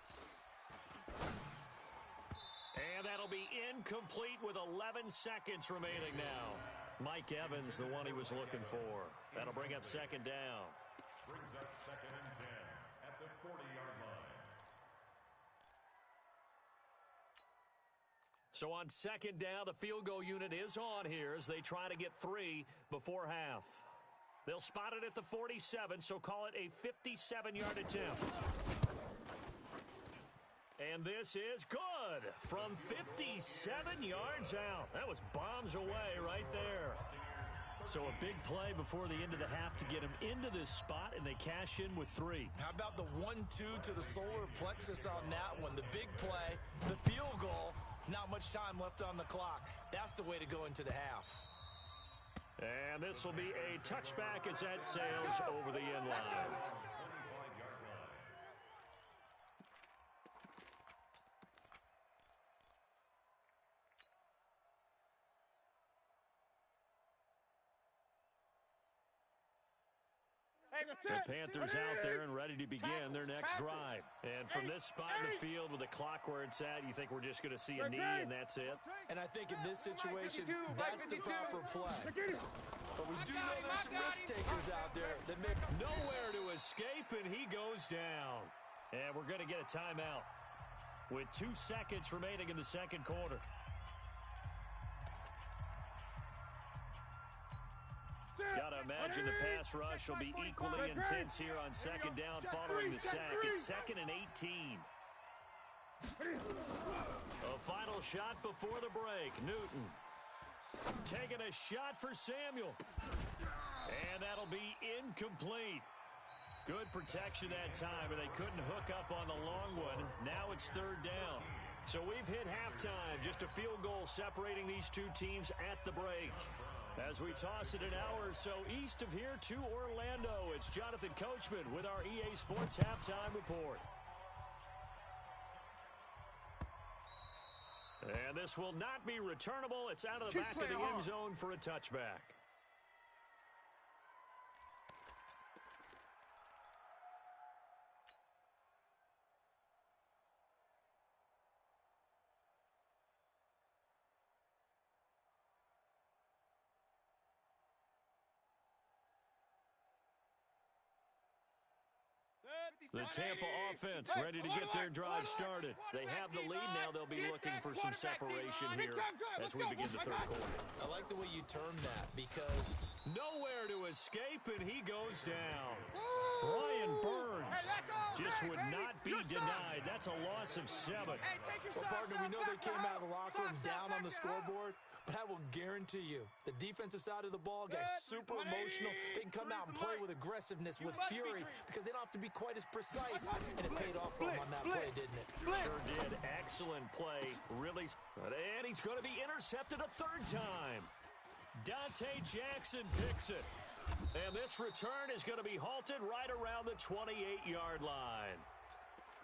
And that'll be incomplete with 11 seconds remaining now. Mike Evans, the one he was looking for. That'll bring up 2nd down. Brings up 2nd and 10 at the 40-yard line. So on 2nd down, the field goal unit is on here as they try to get 3 before half. They'll spot it at the 47, so call it a 57-yard attempt. And this is good from 57 yards out. That was bombs away right there. So a big play before the end of the half to get him into this spot, and they cash in with 3. How about the 1-2 to the solar plexus on that one? The big play, the field goal, not much time left on the clock. That's the way to go into the half. And this will be a touchback as that sails over the end line. The Panthers out there and ready to begin their next drive. And from this spot in the field with the clock where it's at, you think we're just going to see a knee and that's it? And I think in this situation, that's the proper play. But we do know there's some risk takers out there that make nowhere to escape, and he goes down. And we're going to get a timeout with 2 seconds remaining in the second quarter. Gotta imagine the pass rush will be equally intense here on second down following the sack. It's 2nd and 18. A final shot before the break. Newton taking a shot for Samuel. And that'll be incomplete. Good protection that time, and they couldn't hook up on the long one. Now it's 3rd down. So we've hit halftime. Just a field goal separating these two teams at the break. As we toss it an hour or so east of here to Orlando, it's Jonathan Coachman with our EA Sports Halftime Report. And this will not be returnable. It's out of the back of the end zone for a touchback. The Tampa offense ready to get their drive started. They have the lead now. They'll be looking for some separation here as we begin the third quarter. I like the way you term that because nowhere to escape, and he goes down. Brian Burns just would not be denied. That's a loss of 7. Well, partner, we know they came out of the locker room down on the scoreboard, but I will guarantee you the defensive side of the ball got super emotional. They can come out and play with aggressiveness, with fury, because they don't have to be quite as precise, and it paid off for him on that play, didn't it? Sure did. Excellent play. Really. And he's going to be intercepted a 3rd time. Dante Jackson picks it. And this return is going to be halted right around the 28-yard line.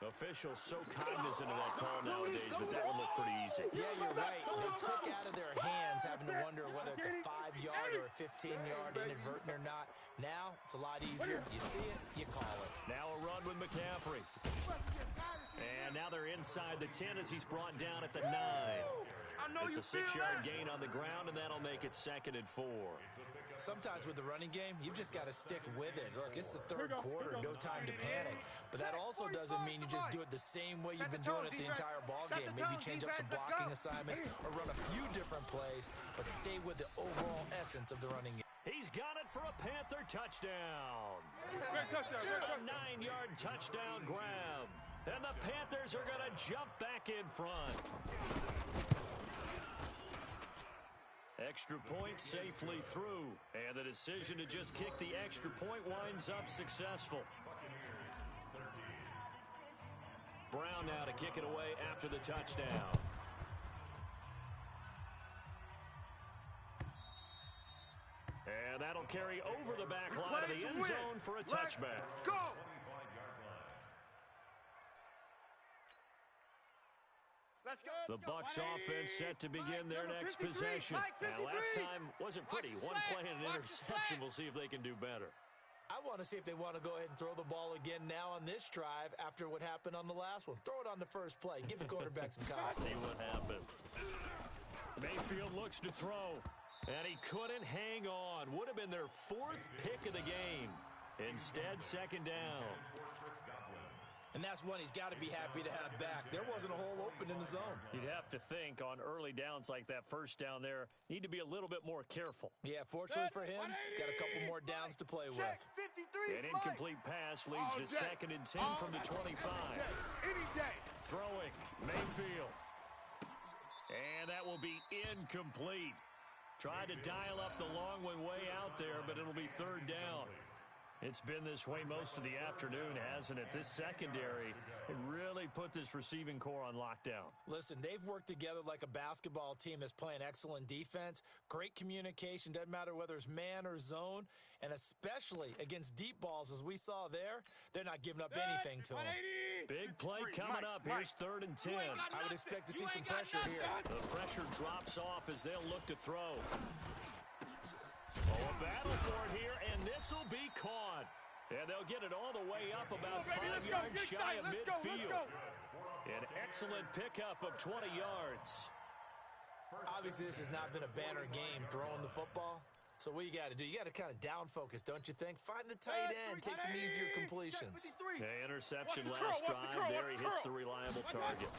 Officials so cognizant of that call nowadays, but that one looked pretty easy. Yeah, you're right. They took out of their hands having to wonder whether it's a 5-yard or a 15-yard inadvertent or not. Now, it's a lot easier. You see it, you call it. Now a run with McCaffrey. And now they're inside the 10 as he's brought down at the 9. It's a 6-yard gain on the ground, and that'll make it 2nd and 4. Sometimes with the running game, you've just got to stick with it. Look, it's the 3rd quarter, no time to panic. But that also doesn't mean you just do it the same way you've been doing it the entire ball game. Maybe change up some blocking assignments or run a few different plays, but stay with the overall essence of the running game. He's got it for a Panther touchdown. Great touchdown. A 9-yard touchdown grab. And the Panthers are going to jump back in front. Extra point safely through. And the decision to just kick the extra point winds up successful. Brown now to kick it away after the touchdown. And that'll carry over the back line of the end zone for a touchback. Go! Let's go. The Bucs offense set to begin their next possession. Now, last time wasn't pretty. One play and an interception. We'll see if they can do better. I want to see if they want to go ahead and throw the ball again now on this drive after what happened on the last one. Throw it on the first play. Give the quarterback some confidence. See what happens. Mayfield looks to throw, and he couldn't hang on. Would have been their 4th pick of the game. Instead, 2nd down. And that's one he's got to be happy to have back. There wasn't a hole open in the zone. You'd have to think on early downs like that first down there, need to be a little bit more careful. Yeah, fortunately for him, got a couple more downs to play with. An incomplete pass leads to 2nd and 10 from the 25. Any day. Throwing, Mayfield. And that will be incomplete. Tried to dial up the long one way out there, but it'll be 3rd down. It's been this way most of the afternoon, hasn't it? This secondary, it really put this receiving core on lockdown. Listen, they've worked together like a basketball team that's playing excellent defense, great communication, doesn't matter whether it's man or zone, and especially against deep balls, as we saw there, they're not giving up anything to them. Big play coming up. Here's 3rd and 10. I would expect to see some pressure here. The pressure drops off as they'll look to throw. Oh, a battle for it here, and this will be caught. And they'll get it all the way up about 5 yards shy of midfield. An excellent pickup of 20 yards. Obviously, this has not been a banner game throwing the football. So what you got to do, you got to kind of down focus, don't you think? Find the tight end, take some easier completions. Interception last drive. There he hits the reliable target.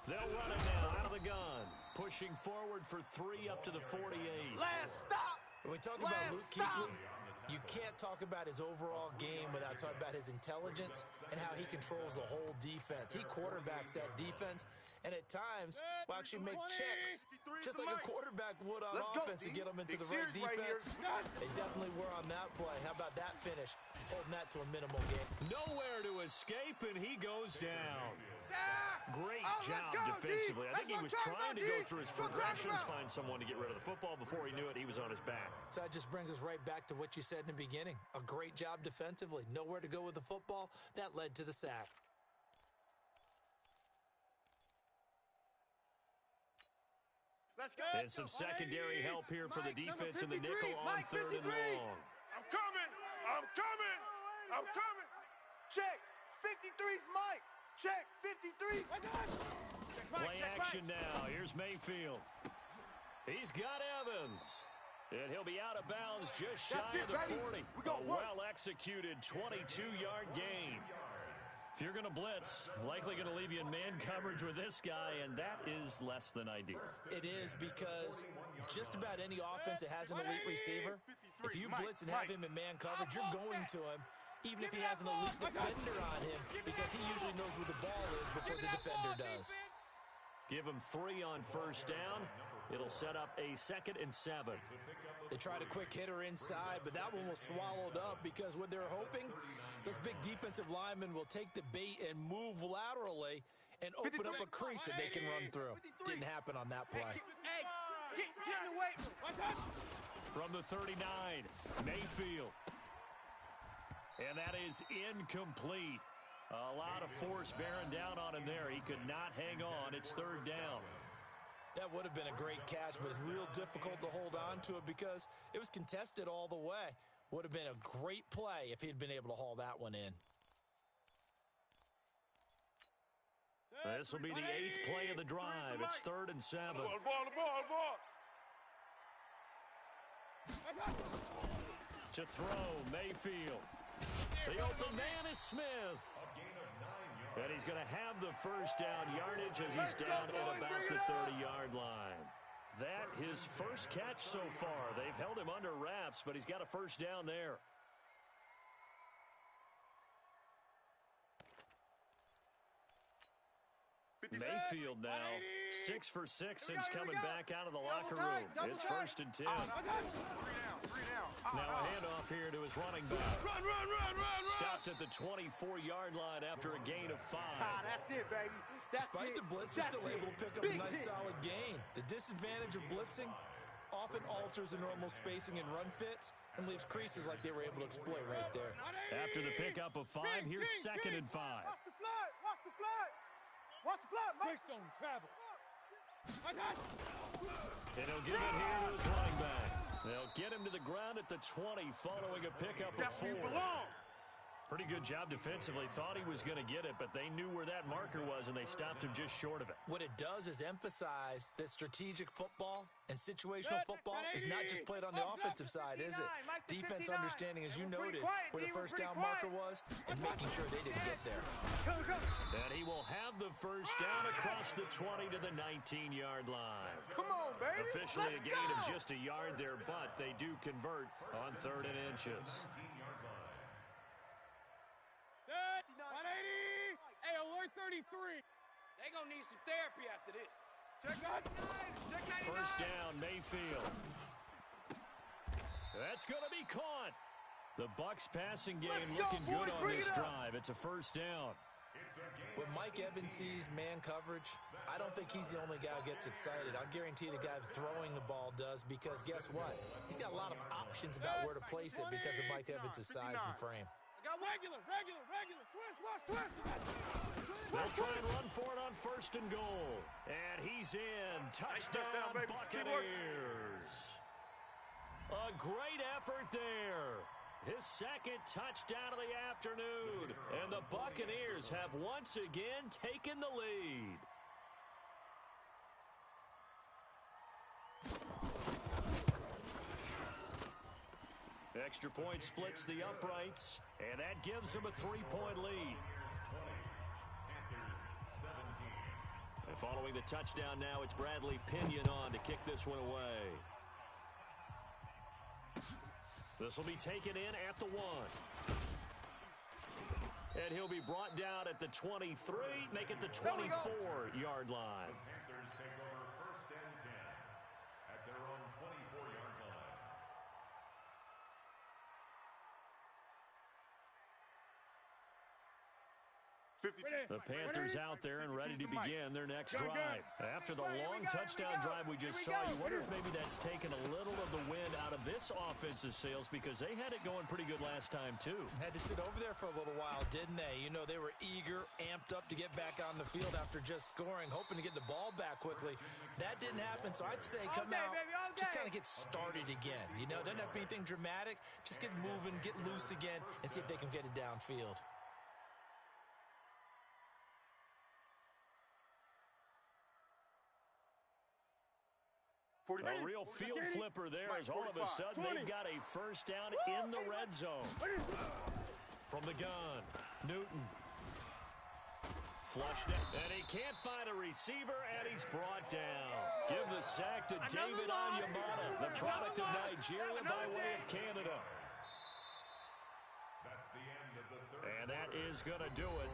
They'll run it now out of the gun. Pushing forward for 3 up to the 48. Last stop. When we talk about Luke Kuechly, you can't talk about his overall game without talking about his intelligence and how he controls the whole defense. He quarterbacks that defense, and at times will actually make checks, just like a quarterback would on offense to get them into the right defense. They definitely were on that play. How about that finish? Holding that to a minimal game. Nowhere to escape, and he goes down. Great job go, defensively. D. I think he was Let's go, trying to go D. through his Go, progressions, go. find someone to get rid of the football. Before he knew it, he was on his back. So that just brings us right back to what you said in the beginning. A great job defensively. Nowhere to go with the football. That led to the sack. Let's go. And some secondary help here for the defense in the nickel on 3rd and long. I'm coming. I'm coming. I'm coming. Check. 53's Mike. Check. 53. Play action now. Here's Mayfield. He's got Evans. And he'll be out of bounds just shy of the 40. A well-executed 22-yard gain. If you're going to blitz, likely going to leave you in man coverage with this guy, and that is less than ideal. It is, because just about any offense that has an elite receiver, if you blitz and have him in man coverage, you're going to him, even if he has an elite defender on him, because he usually knows where the ball is before the defender does. Give him 3 on 1st down. It'll set up a 2nd and 7. They tried a quick hitter inside, but that one was swallowed up because what they're hoping, those big defensive linemen will take the bait and move laterally and open up a crease that they can run through. Didn't happen on that play. Hey, get in the way. From the 39, Mayfield. And that is incomplete. A lot of force bearing down on him there. He could not hang on. It's 3rd down. That would have been a great catch, but it's real difficult to hold on to it because it was contested all the way. Would have been a great play if he'd been able to haul that one in. This will be the 8th play of the drive. It's 3rd and 7. Ball. To throw, Mayfield. The open man is Smith. And he's going to have the 1st down yardage as he's down at about the 30-yard line. That his first catch so far. They've held him under wraps, but he's got a 1st down there. Mayfield now 6 for 6 since coming back out of the locker room. It's 1st and 10. Now a handoff here to his running back. Run. Stopped at the 24-yard line after a gain of 5. That's it, baby. Despite the blitz, they're still able to pick up a nice solid gain. The disadvantage of blitzing often alters the normal spacing and run fits and leaves creases like they were able to exploit right there. After the pickup of 5, here's 2nd and 5. Watch the flat. Mike. Don't travel. And he'll give it here to his running back. They'll get him to the ground at the 20 following a pickup of 4. Pretty good job defensively. Thought he was going to get it, but they knew where that marker was, and they stopped him just short of it. What it does is emphasize that strategic football and situational football is not just played on the offensive side, is it? Defense understanding, as you noted, where the first down marker was and making sure they didn't get there. And he will have the first down across the 20 to the 19-yard line. Come on, baby. Officially a gain of just a yard there, but they do convert on 3rd and inches. 180. Hey, alert 33. They gonna need some therapy after this. Check 99. First down, Mayfield. That's going to be caught. The Bucs passing game looking good on this drive. It's a first down. When Mike Evans sees man coverage, I don't think he's the only guy who gets excited. I'll guarantee the guy throwing the ball does, because guess what? He's got a lot of options about where to place it because of Mike Evans' size and frame. I got regular. Twist, watch, twist. They'll try and run for it on 1st and goal. And he's in. Touchdown, Buccaneers. A great effort there. His 2nd touchdown of the afternoon. And the Buccaneers have once again taken the lead. Extra point splits the uprights, and that gives them a 3-point lead. And following the touchdown now, it's Bradley Pinion on to kick this one away. This will be taken in at the 1. And he'll be brought down at the 23, make it the 24-yard line. Panthers take over 1st and 10 at their own 24-yard line. The Panthers out there and ready to begin their next drive. After the long touchdown drive we just saw, you wonder if maybe that's taken a little of the wind out of this offensive sails, because they had it going pretty good last time too. Had to sit over there for a little while, didn't they? You know, they were eager, amped up to get back on the field after just scoring, hoping to get the ball back quickly. That didn't happen, so I'd say come out, just kind of get started again. You know, doesn't have to be anything dramatic. Just get moving, get loose again, and see if they can get it downfield. A real field flipper there, as all of a sudden they've got a first down in the red zone. From the gun, Newton. Flushed it, and he can't find a receiver, and he's brought down. Give the sack to David Onyemata, the product of Nigeria by way of Canada. That's the end of the 3rd. And that is going to do it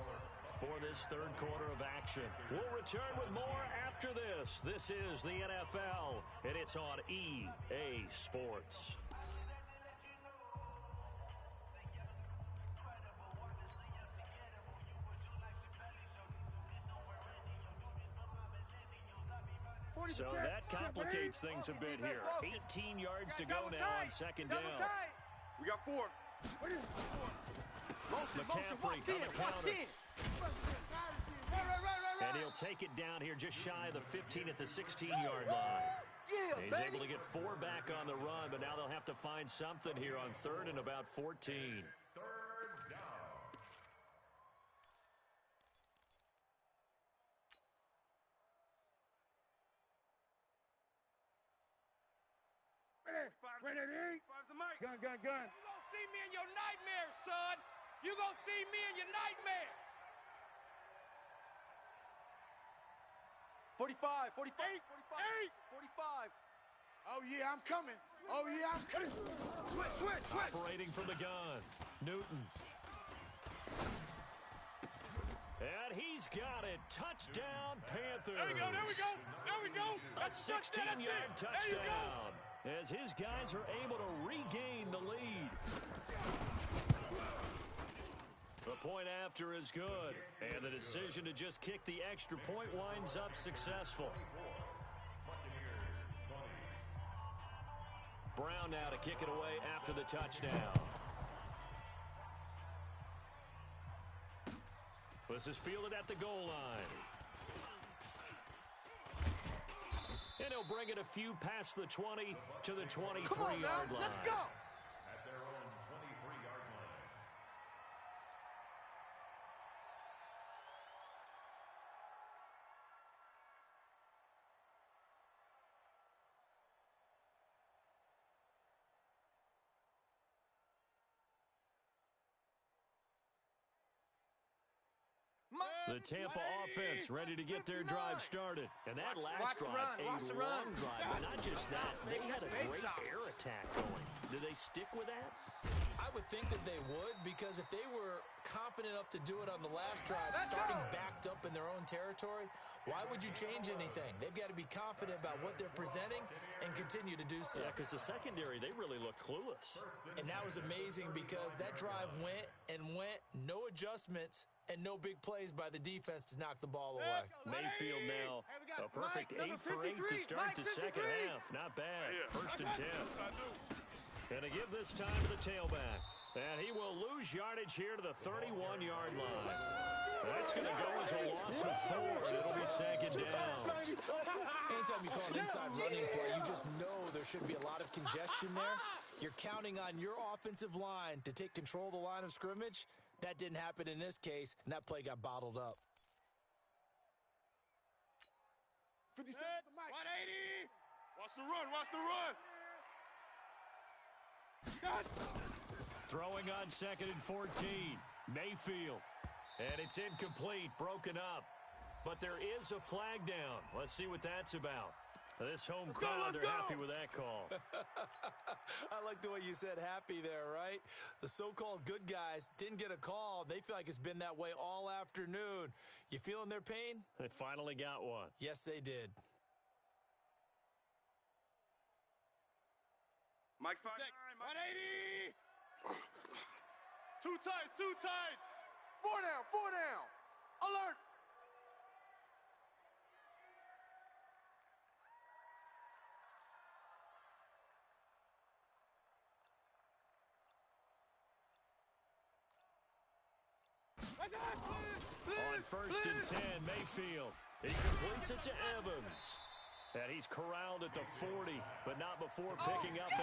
for this 3rd quarter of action. We'll return with more after this. This is the NFL, and it's on EA Sports. So that complicates things a bit here. 18 yards to go now on 2nd down. We got 4. McCaffrey on the counter. And he'll take it down here just shy of the 15 at the 16-yard line. He's able to get 4 back on the run, but now they'll have to find something here on 3rd and about 14. 3rd down. Gun. You gonna see me in your nightmares, son. You gonna see me in your nightmares. 45. 45. Oh, yeah, I'm coming. Switch. Operating from the gun, Newton. And he's got it. Touchdown, Panthers. There we go. A 16-yard touchdown, as his guys are able to regain the lead. The point after is good, and the decision to just kick the extra point winds up successful. Brown now to kick it away after the touchdown. This is fielded at the goal line. And he'll bring it a few past the 20 to the 23-yard line. Let's go. At their own 23-yard line. The Tampa offense ready to get their drive started. And that last drive, a long drive. But not just that, they had a great air attack going. Do they stick with that? I would think that they would, because if they were confident enough to do it on the last drive, starting backed up in their own territory, why would you change anything? They've got to be confident about what they're presenting and continue to do so. Yeah, because the secondary, they really looked clueless. And that was amazing because that drive went and went, no adjustments, and no big plays by the defense to knock the ball away. Mayfield now, a perfect 8 for 8 to start the second half. Not bad. First and 10. And to give this time to the tailback. And he will lose yardage here to the 31-yard line. That's going to go as a loss of 4, and it'll be second down. Anytime you call an inside running play, you just know there should be a lot of congestion there. You're counting on your offensive line to take control of the line of scrimmage. That didn't happen in this case, and that play got bottled up. 57, 180. Watch the run, watch the run. Throwing on second and 14. Mayfield. And it's incomplete, broken up. But there is a flag down. Let's see what that's about. This home crowd, they're happy with that call. I like the way you said happy there, right? The so-called good guys didn't get a call. They feel like it's been that way all afternoon. You feeling their pain? They finally got one. Yes, they did. Mike's 5'9", 180. Two tights, two tights. 4 down, 4 down. Alert. On first and 10, Mayfield. He completes it to Evans. And he's corralled at the 40, but not before picking up 8.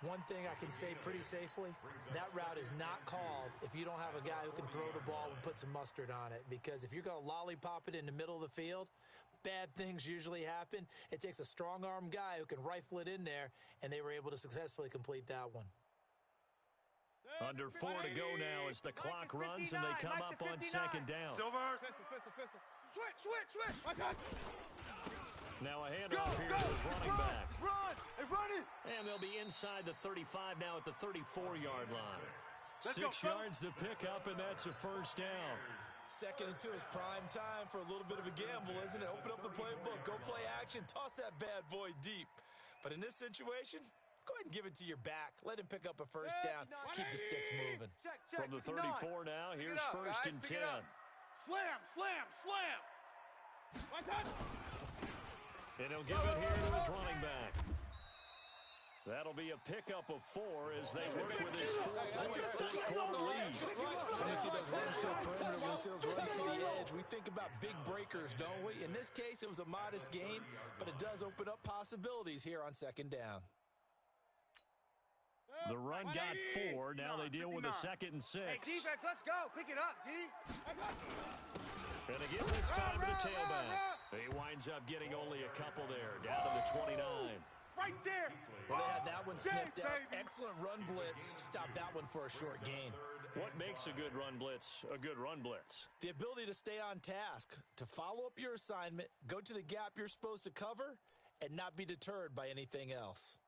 One thing I can say pretty safely, that route is not called if you don't have a guy who can throw the ball and put some mustard on it. Because if you're going to lollipop it in the middle of the field, bad things usually happen. It takes a strong-arm guy who can rifle it in there, and they were able to successfully complete that one. Under 4 to go now as the clock runs and they come up on second down. Silvers. Switch. Now a handoff here to his running back. Run. Hey, run it. And they'll be inside the 35 now at the 34-yard line. Let's 6 go, yards to pick up, and that's a first down. Second and 2 is prime time for a little bit of a gamble, isn't it? Open up the playbook, go play action, toss that bad boy deep. But in this situation, go ahead and give it to your back. Let him pick up a first down. Keep the sticks moving. Check. From the 34 now, here's first and 10. Slam. And he'll give it here to his running back. That'll be a pickup of 4 as they work with his 4-point fourth-quarter lead. When we see those runs to the perimeter, when we see those runs to the edge, we think about big breakers, don't we? In this case, it was a modest gain, but it does open up possibilities here on second down. The run got 4. Now they deal with a 2nd and 6. Hey, defense, let's go. Pick it up, D. And again this time to the tailback. He winds up getting only a couple there, down to the 29. Right there. Well, they had that one sniffed out. Excellent run blitz. Stopped that one for a short gain. What makes a good run blitz a good run blitz? The ability to stay on task, to follow up your assignment, go to the gap you're supposed to cover, and not be deterred by anything else.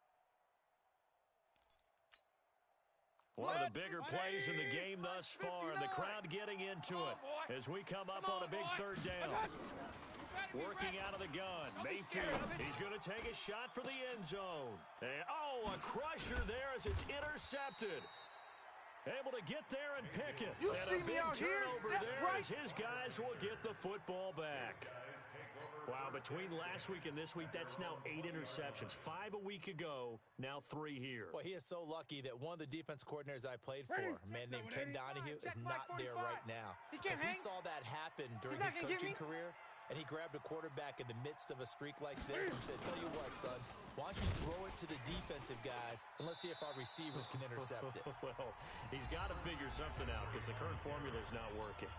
One of the bigger plays in the game thus far. The crowd getting into it as we come up on a big third down. Working out of the gun. Mayfield, he's going to take a shot for the end zone. And, a crusher there as it's intercepted. Able to get there and pick it. You and see a me big out here? turnover That's there right. as his guys will get the football back. Wow, between last week and this week, that's now 8 interceptions. 5 a week ago, now 3 here. Well, he is so lucky that one of the defense coordinators I played for, a man named Ken Donahue, is not there right now. Because he saw that happen during his coaching career, and he grabbed a quarterback in the midst of a streak like this and said, tell you what, son, why don't you throw it to the defensive guys, and let's see if our receivers can intercept it. Well, he's got to figure something out because the current formula is not working.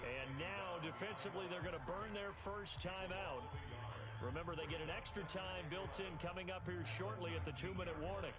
And now, defensively, they're going to burn their first time out. Remember, they get an extra time built in coming up here shortly at the 2-minute warning.